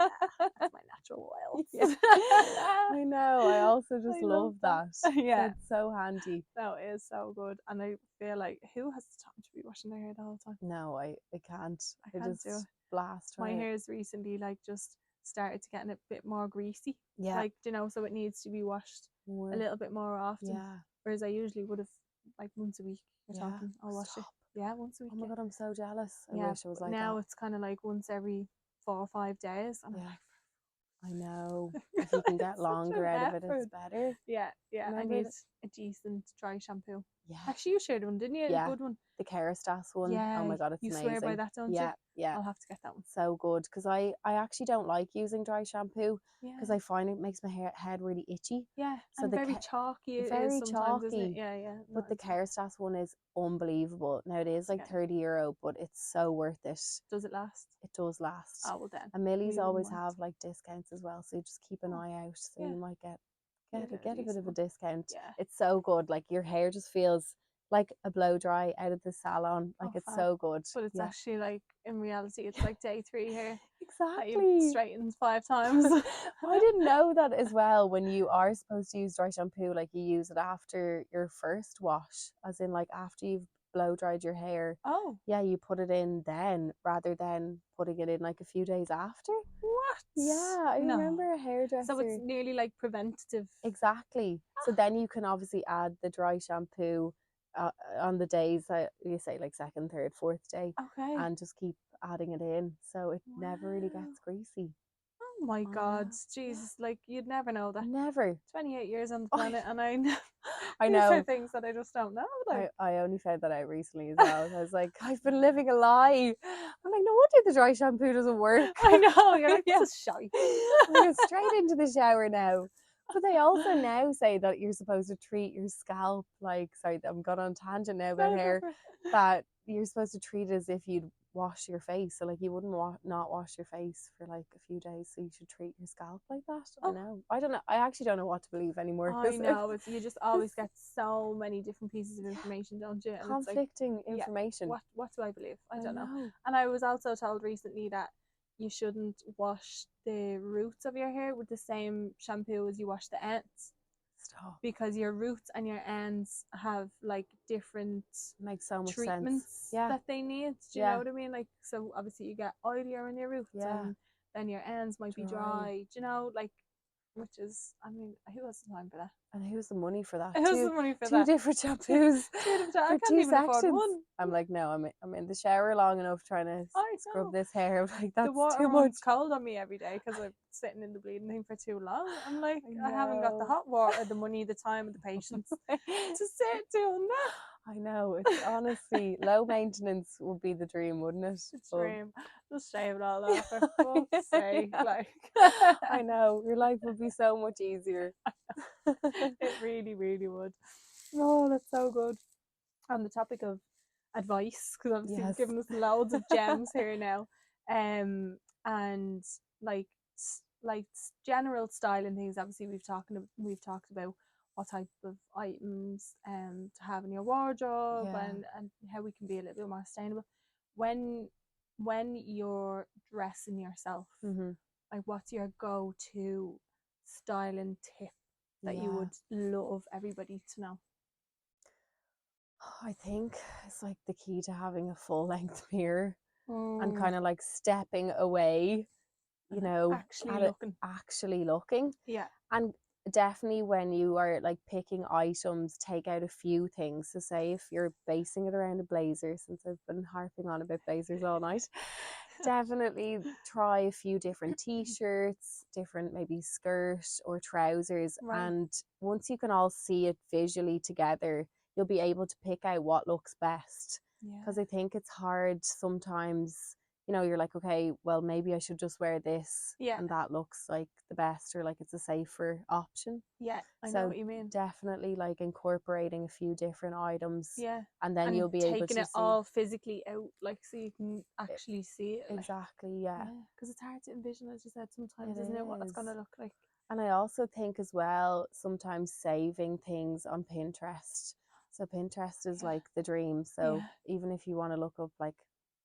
that's my natural Yeah, oils. I know. I also just I love love that. that. Yeah. That's so handy. No, it is so good. And I feel like who has the time to be washing their hair the whole time? No, I can't. I I can't do it. just blast My dry it. hair's recently like just started to getting a bit more greasy. Yeah, Like, so it needs to be washed a more. little bit more often. Yeah, Whereas I usually would have like once a week. You're yeah. talking, I'll wash it. Stop. Yeah, once a week. Oh my Yeah, god, I'm so jealous. I yeah. wish it was But like that. now it's kind of like once every 4 or 5 days, and I'm Yeah, like, I know. I If feel you can like get it's such an longer out of it, it's effort. better. Yeah, yeah. I Remember need that? a decent dry shampoo. Yeah, Actually, you shared one, didn't you? A yeah. good one. The Kerastase one. Oh Yeah, my god, it's you swear by amazing. that, don't you? Yeah, yeah. I'll have to get that one. So good because I actually don't like using dry shampoo because Yeah, I find it makes my head really itchy. yeah, So and very chalky it is very sometimes, isn't it? chalky, Yeah, yeah. but Not the into that. Kerastase one is unbelievable. Now it is Have to like get it. €30, but it's so worth it. Does it last? It does last. Oh well, then And Millie's we wouldn't always mind. have like discounts as well, so you just keep an Oh, eye out. So yeah, you might get you get a get a bit decent of a one. discount. Yeah. It's so good. Like your hair just feels like a blow dry out of the salon. Like Oh, it's fab. so good. But it's Yeah, actually like in reality, it's like day 3 here that you've exactly. straightened 5 times. I didn't know that as well. When you are supposed to use dry shampoo, like you use it after your first wash, as in like after you've blow dried your hair. Oh, Yeah, you put it in then rather than putting it in like a few days after. what? Yeah, I No. remember a So it's hairdresser. nearly like preventative. Exactly. So then you can obviously add the dry shampoo on the days that you say like second, third, fourth day, Okay. and just keep adding it in. So it never really Wow. gets greasy. Oh my I know. God. Yeah. Jesus, like you'd never know that. Never. 28 years on the I planet, and I know I these are know. things that I just don't know. Like, I only found that out recently as well. I was like, I've been living a lie. I'm like, no wonder the dry shampoo doesn't work. I know, you're like, Yeah. this is shite. I'm going straight into the shower now. But they also now say that you're supposed to treat your scalp like, sorry, I'm going on tangent now about No, go hair, for it. that you're supposed to treat it as if you'd wash your face. So like you wouldn't not wash your face for like a few days. So you should treat your scalp like that. I Oh, know. I don't know. I actually don't know what to believe anymore I because know. It's you just always get so many different pieces of information, don't you? And it's like, conflicting yeah, information. what do I believe? I I don't know. know. And I was also told recently that you shouldn't wash the roots of your hair with the same shampoo as you wash the ends Stop. because your roots and your ends have like different Makes so much sense. treatments Yeah. that they need. Do you know Yeah. what I mean? Like, so obviously you get oilier in your roots Yeah. and then your ends might be Dry. dry. Do you know, like, which is, I mean, who has the time for that? And who's the money for that? Who's the money for Two that? different shampoos I for can't two even afford sections. one. I'm like, no, I'm in the shower long enough trying to I scrub know. this hair. I'm like, The that's water too much. runs cold on me every day because I'm sitting in the bleeding thing for too long. I'm like, I I haven't got the know. hot water, the money, the time, the patience to sit doing that. I know. It's honestly low maintenance would be the dream, wouldn't it? It's But dream. Just shave it all off for fuck's sake. yeah, Like, I know. Your life would be so much easier. it really, really would. Oh, that's so good. On the topic of advice, because obviously we've Yes. given us loads of gems here now, and like general style and things. Obviously, we've talked about what type of items to have in your wardrobe Yeah. and how we can be a little bit more sustainable. When when you're dressing yourself, Mm-hmm. like what's your go-to styling tip that you Yeah. would love everybody to know? I think it's like the key to having a full length mirror and Mm, kind of like stepping away, you and know, actually at it looking. actually looking. Yeah. And definitely when you are like picking items, take out a few things. So say if you're basing it around a blazer, since I've been harping on about blazers all night, definitely try a few different t-shirts, different maybe skirt or trousers, Right. and once you can all see it visually together, you'll be able to pick out what looks best. Yeah. Because I think it's hard sometimes, you know, you're like, okay, well, maybe I should just wear this Yeah. and that looks like the best, or like it's a safer option. Yeah. I know So what you mean. definitely like incorporating a few different items, Yeah. and then And you'll be able taking to it see all physically out, like, so you can it. actually see it. Like, Exactly, yeah, yeah, because it's hard to envision, as you said, it sometimes, isn't it, what it's is. gonna look like? And I also think as well, sometimes saving things on Pinterest. So Pinterest is Yeah. like the dream. So Yeah. even if you want to look up like,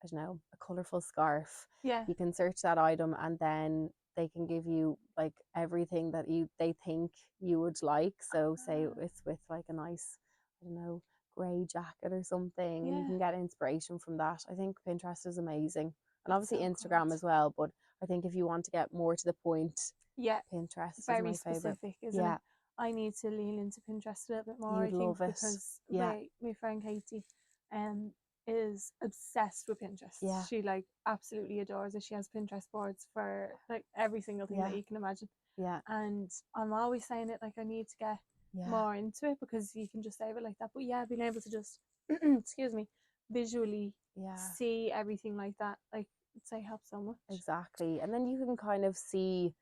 I don't know, a colorful scarf, Yeah. you can search that item and then they can give you like everything that they think you would like. So say Ah, it's with like a nice, I don't know, grey jacket or something, and you yeah. can get inspiration from that. I think Pinterest is amazing. And It's obviously so good. Instagram as well, but I think if you want to get more to the point, Yeah. Pinterest is Very my favorite. specific, isn't it? Yeah, I need to lean into Pinterest a little bit more, you'd I think, love it. because Yeah, my friend Katie um is obsessed with Pinterest. yeah, She like absolutely adores it. She has Pinterest boards for like every single thing that yeah, you can imagine. yeah, And I'm always saying it like I need to get yeah, more into it because you can just save it like that. But yeah, being able to just excuse me, visually yeah, see everything like that, like I'd say helps so much. exactly. And then you can kind of see,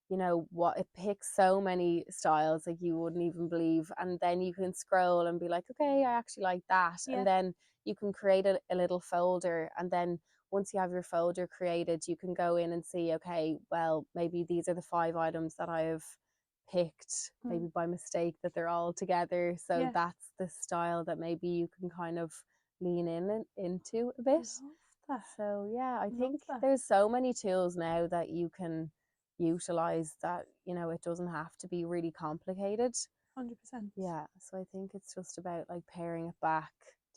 you know, what it picks so many styles like you wouldn't even believe. And then you can scroll and be like, okay, I actually like that. And Yeah. then you can create a little folder. And then once you have your folder created, you can go in and see, okay, well, maybe these are the 5 items that I have picked, Mm. maybe by mistake, that they're all together. So Yeah. that's the style that maybe you can kind of lean in and into a I bit. love that. So yeah, I Love think that. there's so many tools now that you can utilize, that, you know, it doesn't have to be really complicated. 100%. Yeah, so I think it's just about like paring it back,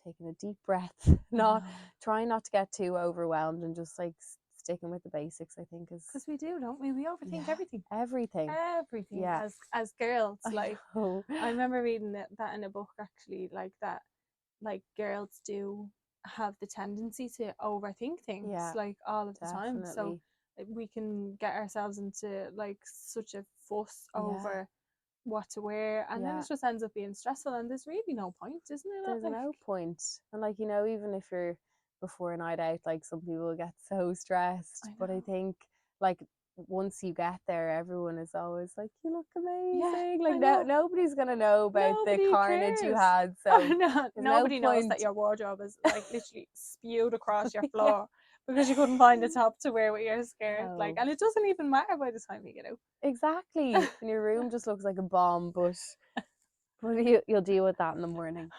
taking a deep breath, I not know. trying not to get too overwhelmed, and just like sticking with the basics, I think is, Because we do, don't we? We overthink yeah, everything. everything. Everything Yeah, as girls. I Like know. I remember reading that in a book actually, like that like girls do have the tendency to overthink things Yeah, like all of the time. So definitely. like, we can get ourselves into like such a fuss Yeah, over what to wear and then yeah. it just ends up being stressful and there's really no point, isn't it? There's Like no point. And like, you know, even if you're before a night out, like some people get so stressed. I But I know. think like once you get there, everyone is always like, you look Yeah, amazing. Like I no, know. nobody's gonna know about the Nobody carnage you cares. had. Oh, So no, there's no nobody knows that point. your wardrobe is like literally spewed across your Yeah. floor because you couldn't find a top to wear with your skirt. Like, No. and it doesn't even matter by the time you get Exactly. And your room just looks like a bomb, but you'll deal with that in the morning.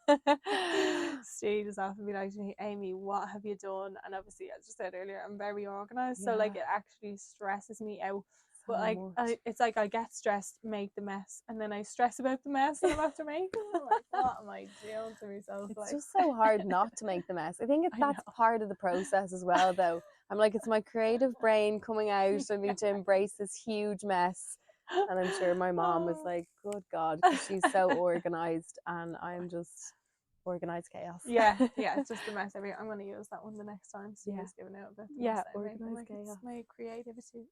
out. Steve just often be like to me, Amy, what have you done? And obviously, as you said earlier, I'm very organized, so like Yeah, it actually stresses me out. But so much. it's like I get stressed, make the mess, and then I stress about the mess that I'm after making. I'm like, what am I doing to myself? It's Like, just so hard not to make the mess. I think I that's know. part of the process as well, though. I'm like, it's my creative brain coming out. I need to embrace this huge mess. And I'm sure my mom is Oh. like, good God, because she's so organized and I'm just organized chaos. Yeah, yeah, it's just a mess every. I'm gonna use that one the next time. So Yeah, he's giving out about the mess yeah, that I make. I'm organized like, it's chaos. my creativity,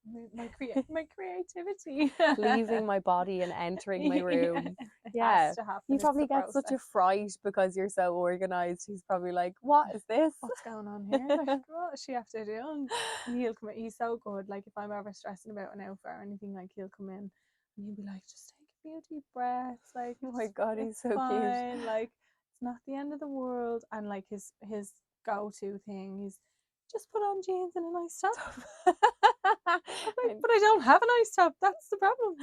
my creativity. Leaving my body and entering my Yeah, room. it has Yeah. to happen. You It's probably the get such process. a fright because you're so organized. He's probably like, what is this? What's going on here? Like, what is she after doing? And he'll come in. He's so good. Like, if I'm ever stressing about an outfit or anything, like he'll come in and he'll be like, just take a few deep breaths. Like, Oh my God, he's it's so cute. fine. Like, it's not the end of the world. And like his go to thing, he's just put on jeans and a nice top. I'm like, And but I don't have a nice top. That's the problem.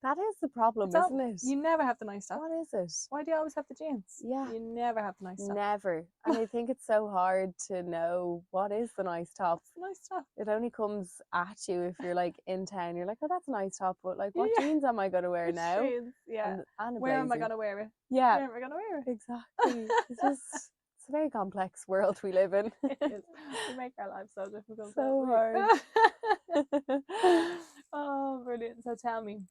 that is the problem, It's all, isn't it? you never have the nice top. What is it? Why do you always have the jeans? Yeah. You never have the nice top. Never. And I think it's so hard to know what is the nice top. What's the nice top? It only comes at you if you're like in town. You're like, oh, that's a nice top, but like, what Yeah. jeans am I going to wear Which now? jeans? Yeah. And a Where am I blazer. gonna wear it? Yeah, Where am I gonna wear it? exactly. It's a very complex world we live in. It is. We make our lives so difficult. So don't we? hard. Oh, brilliant. So tell me,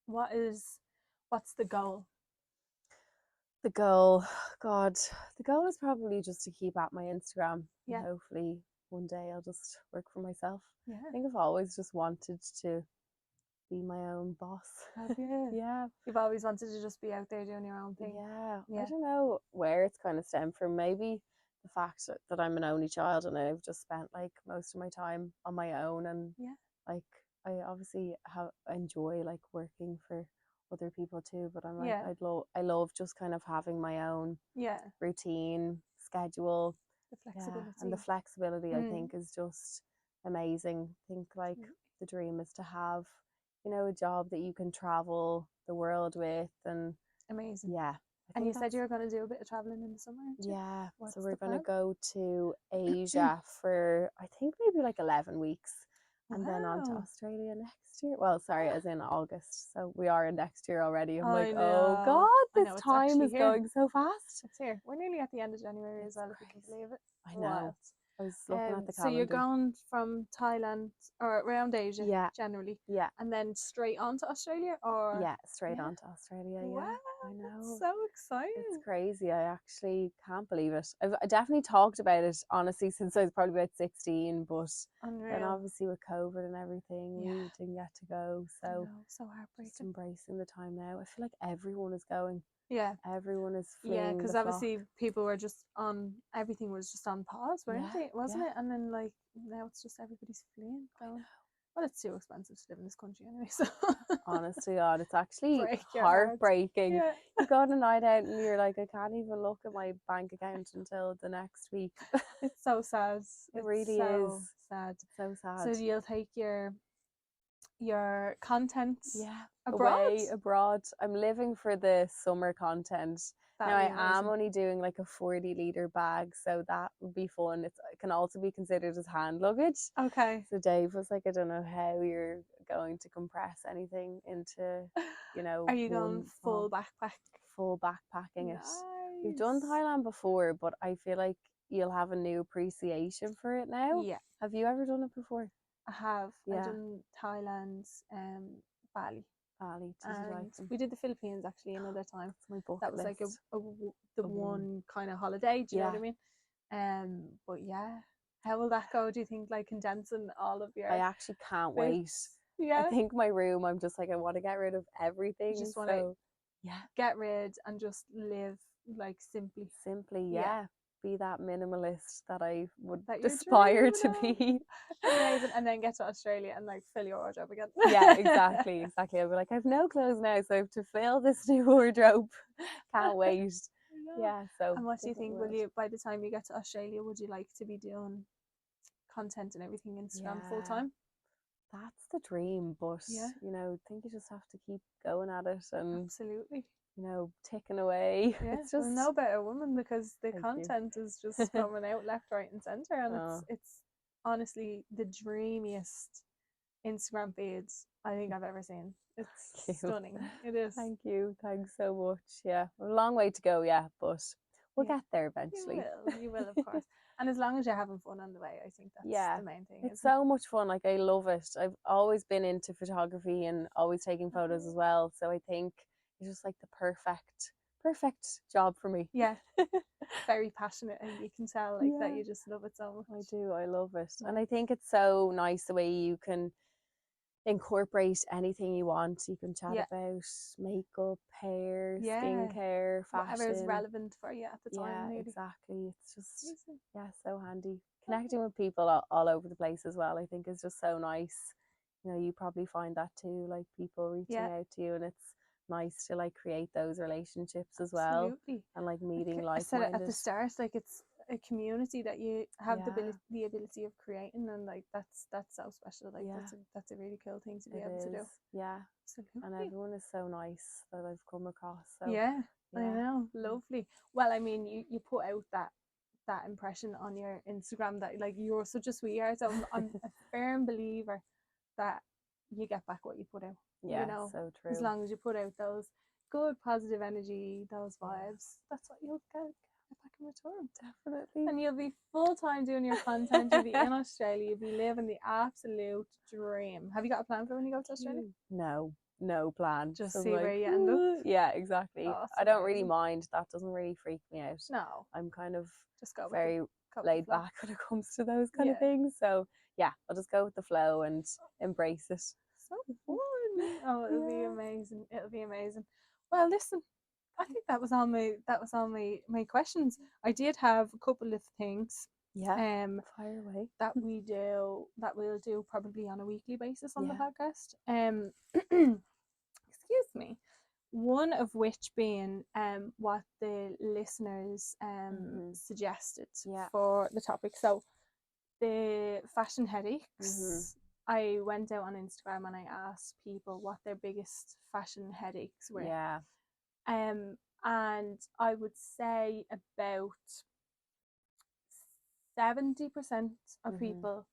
what's the goal? The goal, God, the goal is probably just to keep at my Instagram. Yeah. And hopefully one day I'll just work for myself. Yeah. I think I've always just wanted to be my own boss. Have you? Yeah. You've always wanted to just be out there doing your own thing. Yeah. Yeah. I don't know where it's kind of stemmed from. Maybe the fact that I'm an only child and I've just spent like most of my time on my own, and Yeah. like I obviously enjoy like working for other people too, but I'm like, Yeah. I love just kind of having my own Yeah. routine, schedule. The Yeah, flexibility. and the flexibility I Mm. think is just amazing. I think like Absolutely. the dream is to have, a job that you can travel the world with, and Amazing. yeah. And you said you were going to do a bit of traveling in the summer, aren't you? Yeah, What's so we're the going to plan? go to Asia for I think maybe like 11 weeks, and then on to Wow. Australia next year. Well, sorry, as in August. So we are in next year already. I'm like, I oh know. God, I this know, it's time actually is here. going so fast. It's here. We're nearly at the end of January as It's well, if you can crazy. believe it. I know. Wild. I was looking at the So you're calendar. going from Thailand or around Asia Yeah, generally, yeah, and then straight on to Australia, or yeah, straight yeah. on to Australia. Wow, Yeah, I that's know. so It's exciting. crazy. I actually can't believe it. I definitely talked about it, honestly, since I was probably about 16, but then Unreal. obviously with COVID and everything, Yeah. we didn't get to go. I So know, so just heartbreaking. embracing the time now. I feel like everyone is going. Yeah. Everyone is Yeah, fleeing because the flock. obviously people were just on, everything was just on pause, weren't Yeah, they? Wasn't yeah. it? And then like now it's just everybody's fleeing, going. Well, it's too expensive to live in this country anyway, so Honest to God, it's actually break your heart. heartbreaking. Yeah. You go on a night out and you're like, I can't even look at my bank account until the next week. It's so sad. It It's really so is. sad. So So sad. you'll take your content Yeah, abroad? away abroad. I'm living for the summer content. Now That'll I be am amazing. only doing like a 40-liter bag, so that would be fun. It can also be considered as hand luggage. Okay. So Dave was like, I don't know how you're going to compress anything into, Are you going one full small backpack? full backpacking it. We've done Nice. Thailand before, but I feel like you'll have a new appreciation for it now. Yeah, Have you ever done it before? I have. I Yeah, done Thailand, Bali, Bali. Did you like and them? we did the Philippines actually another time. It's my That bucket was like list. the The one. one kind of holiday. Do you know what Yeah, I mean? But yeah, how will that go? Do you think, like condensing all of I your actually can't wait. bits? I Yeah, think my room, I'm just like, I want to get rid of you everything. just want to So, yeah, get rid and just live like simply. simply, Yeah, yeah, be that minimalist that I would that you're aspire dreaming to of. be. That'd be amazing. And then get to Australia and like fill your wardrobe again. Yeah, exactly, exactly. I'd be like, I have no clothes now, so I have to fill this new wardrobe. Can't wait. No. Yeah, so And what do you different think? Will world. you, by the time you get to Australia, would you like to be doing content and everything Instagram full Yeah, time? that's the dream, but Yeah, I think you just have to keep going at it and absolutely. ticking away. Yeah, It's well, just no better woman, because the thank you. content is just coming out left, right, and center, and Oh, it's honestly the dreamiest Instagram feeds I think I've ever seen. It's thank you. stunning. It is. Thank you. Thanks so much. Yeah, a long way to go, yeah, but we'll Yeah, get there you eventually. will. You will, of course. And as long as you're having fun on the way, I think that's Yeah, the main thing, it's isn't it? so much fun. Like, I love it. I've always been into photography and always taking photos as well. So I think it's just like the perfect job for me. Yeah, very passionate, and you can tell like that Yeah, you just love it so I much. do. I love it. And I Nice. think it's so nice the way you can incorporate anything you want. You can chat Yeah, about makeup, hair, yeah. skincare, Whatever is fashion. relevant for you at the time, Yeah, nearly. exactly. It's just, Amazing. yeah, so handy. Okay. Connecting with people all over the place as well, I think is just so nice. You probably find that too, like people reaching Yeah, out to you, and it's nice to like create those relationships as well, absolutely. and like meeting Like I said it at like-minded. the start, like a community that you have Yeah. the ability of creating, and like that's so special. Like Yeah. that's a really cool thing to be It able to is. do. Yeah. And Absolutely. everyone is so nice that I've come across. So Yeah, I yeah. know. Yeah. Lovely. Well, I mean, you put out that impression on your Instagram that like you're such a sweetheart. So I'm a firm believer that you get back what you put out. You Yeah, know, so as true. long as you put out those good positive energy, those Yeah, vibes, that's what you'll get back in return. definitely. And you'll be full time doing your content. You'll be in Australia. You'll be living the absolute dream. Have you got a plan for when you go to Australia? No, no plan. So Just I'm see where like, you end up. yeah, exactly. Oh, it's I don't really amazing. mind. That doesn't really freak me out. No, I'm kind of just very go with the laid flow. back when it comes to those kind of Yeah. things. So yeah, I'll just go with the flow and embrace it. So fun. Oh, it'll be Yeah. amazing. It'll be amazing. Well, listen, I think that was all my questions. I did have a couple of things Yeah. um Fire away. that we'll do probably on a weekly basis on the Yeah. podcast. Excuse me. One of which being what the listeners Mhm. suggested Yeah. for the topic. So the fashion Mhm. headaches. I went out on Instagram and I asked people what their biggest fashion headaches were. Yeah. And I would say about 70% of Mhm. people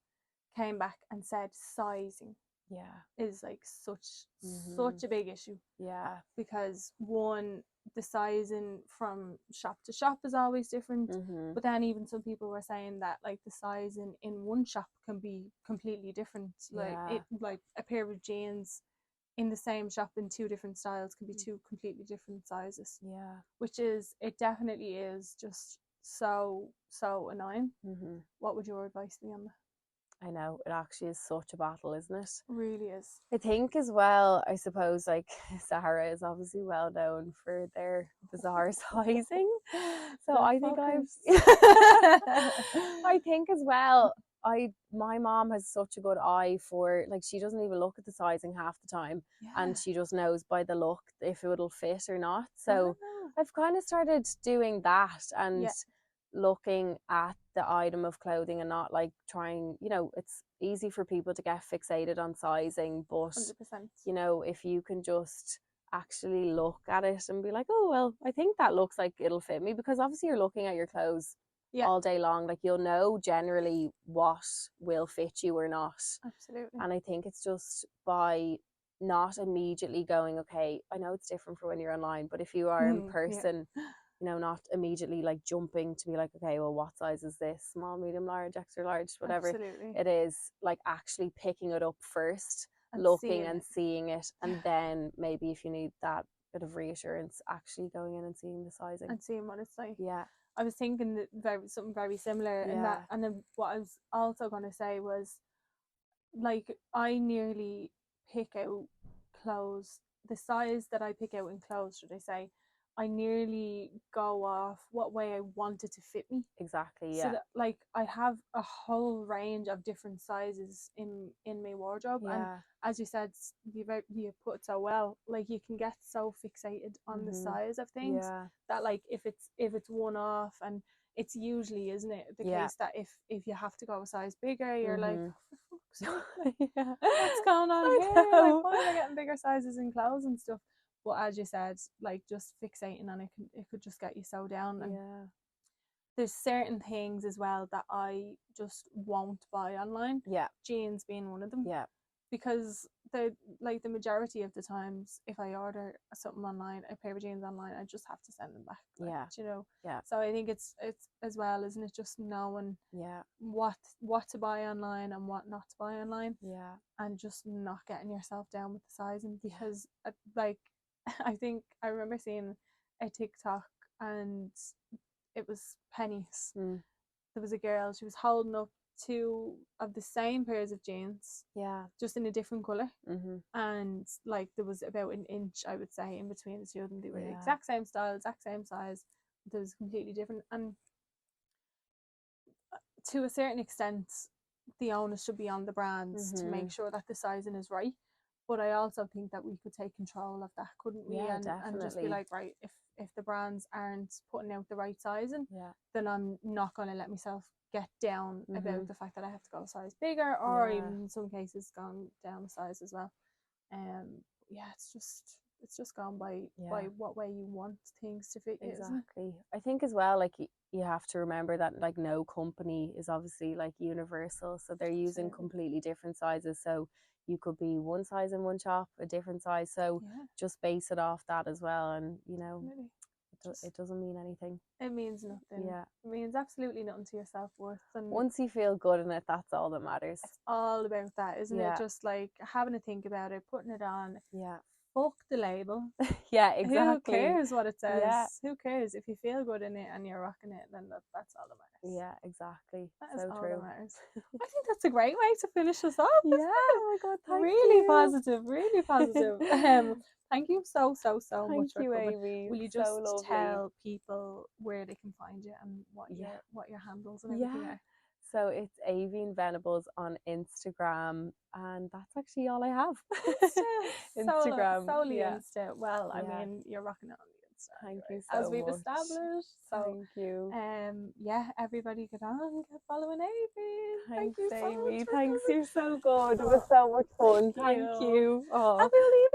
came back and said sizing Yeah. is like Mhm. such a big issue, Yeah. because one, the sizing from shop to shop is always different, Mhm. but then even some people were saying that like the sizing in one shop can be completely different, like Yeah. it, like a pair of jeans in the same shop in two different styles can be two completely different sizes, Yeah. which is, it definitely is just so annoying. Mhm. What would your advice be on that? I know it actually is such a battle, isn't it? Really is. I think as well, I suppose like Sahara is obviously well known for their bizarre sizing. So The I think I've fuckers. I think as well, I my mom has such a good eye for, like, she doesn't even look at the sizing half the time, Yeah. and she just knows by the look if it'll fit or not. So Wow. I've kind of started doing that and Yeah. looking at the item of clothing and not like trying, it's easy for people to get fixated on sizing, but 100%. if you can just actually look at it and be like, oh well, I think that looks like it'll fit me, because obviously you're looking at your clothes Yeah. all day long, like you'll know generally what will fit you or not. Absolutely. And I think it's just by not immediately going, okay, I know it's different for when you're online, but if you are in Yeah. person, not immediately like jumping to be like, okay, well, what size is this? Small, medium, large, extra large, whatever Absolutely. it is, like actually picking it up first, And looking seeing and it. seeing it, Yeah. and then maybe if you need that bit of reassurance, actually going in and seeing the sizing. And seeing what it's like. Yeah. I was thinking that something very similar, and Yeah. then what I was also going to say was, like, I nearly pick out clothes, the size that I pick out in clothes, should I say, I nearly go off what way I want it to fit me. Exactly. So Yeah. that, like, I have a whole range of different sizes in my wardrobe, and Yeah. as you said, you put it so well, like you can get so fixated on the Mhm. size of things Yeah. that, like, if it's one off, and it's usually, isn't it, the Yeah. case that if you have to go a size bigger, you're like, Mhm. oh, for fuck's sake, like, Yeah. what's going on I here? Like, know. why am I getting bigger sizes in clothes and stuff? But as you said, like, just fixating on it could just get you so down. And Yeah. there's certain things as well that I just won't buy online. Yeah. Jeans being one of them, Yeah. because the majority of the times, if I order something online, a pair of jeans online, I just have to send them back. Like, Yeah. Yeah. So I think it's as well, isn't it, just knowing Yeah. what to buy online and what not to buy online, Yeah. and just not getting yourself down with the sizing, Yeah. because like I think I remember seeing a TikTok, and it was pennies. Mm. There was a girl, she was holding up two of the same pairs of jeans, Yeah. just in a different colour. Mhm. And like there was about an inch, I would say, in between the two of them. They were the Yeah. exact same style, exact same size, but it was completely different. And to a certain extent, the onus should be on the brands to make Mhm. sure that the sizing is right. But I also think that we could take control of that, couldn't we? Yeah, And just be definitely. like, right, if the brands aren't putting out the right sizing, Yeah. then I'm not going to let myself get down about Mhm. the fact that I have to go a size bigger, or Yeah. even in some cases gone down a size as well. Yeah, it's just gone by Yeah. what way you want things to fit you, isn't it? Exactly. I think as well, like you have to remember that like no company is obviously like universal, so they're using Absolutely. completely different sizes. So you could be one size in one shop, a different size. So Yeah, just base it off that as well, and absolutely. Just it doesn't mean anything. it means nothing. Yeah. It means absolutely nothing to your self worth, and Once you feel good in it, that's all that matters. it's all about that, isn't it? Yeah. Just like having to think about it, putting it on. Yeah. Fuck the label. Yeah. Who Exactly. cares what it Yeah. says? Who cares if you feel good in it and you're rocking it? Then that's all that matters. Yeah. Exactly. That is So all that true. matters. I think that's a great way to finish us off, Yeah. isn't it? Oh my God. Thank Really you. positive, really positive. Thank you so Thank much for you, coming. Amy. Will you So just lovely. tell people where they can find you and Yeah. what your handles and everything Yeah. are? So it's Aoibhin Venables on Instagram, and that's actually all I have. Insta, Instagram. solely Yeah. Insta. Well, I Yeah. mean, you're rocking it on the Insta Thank anyway, you as so we've much. established. So, Thank you. yeah, everybody get on, get following Aoibhin. Thank Thanks, you so much Amy. for Thanks. coming. You're so good. It was Oh, so much thank fun. Thank you. you. Oh. Happily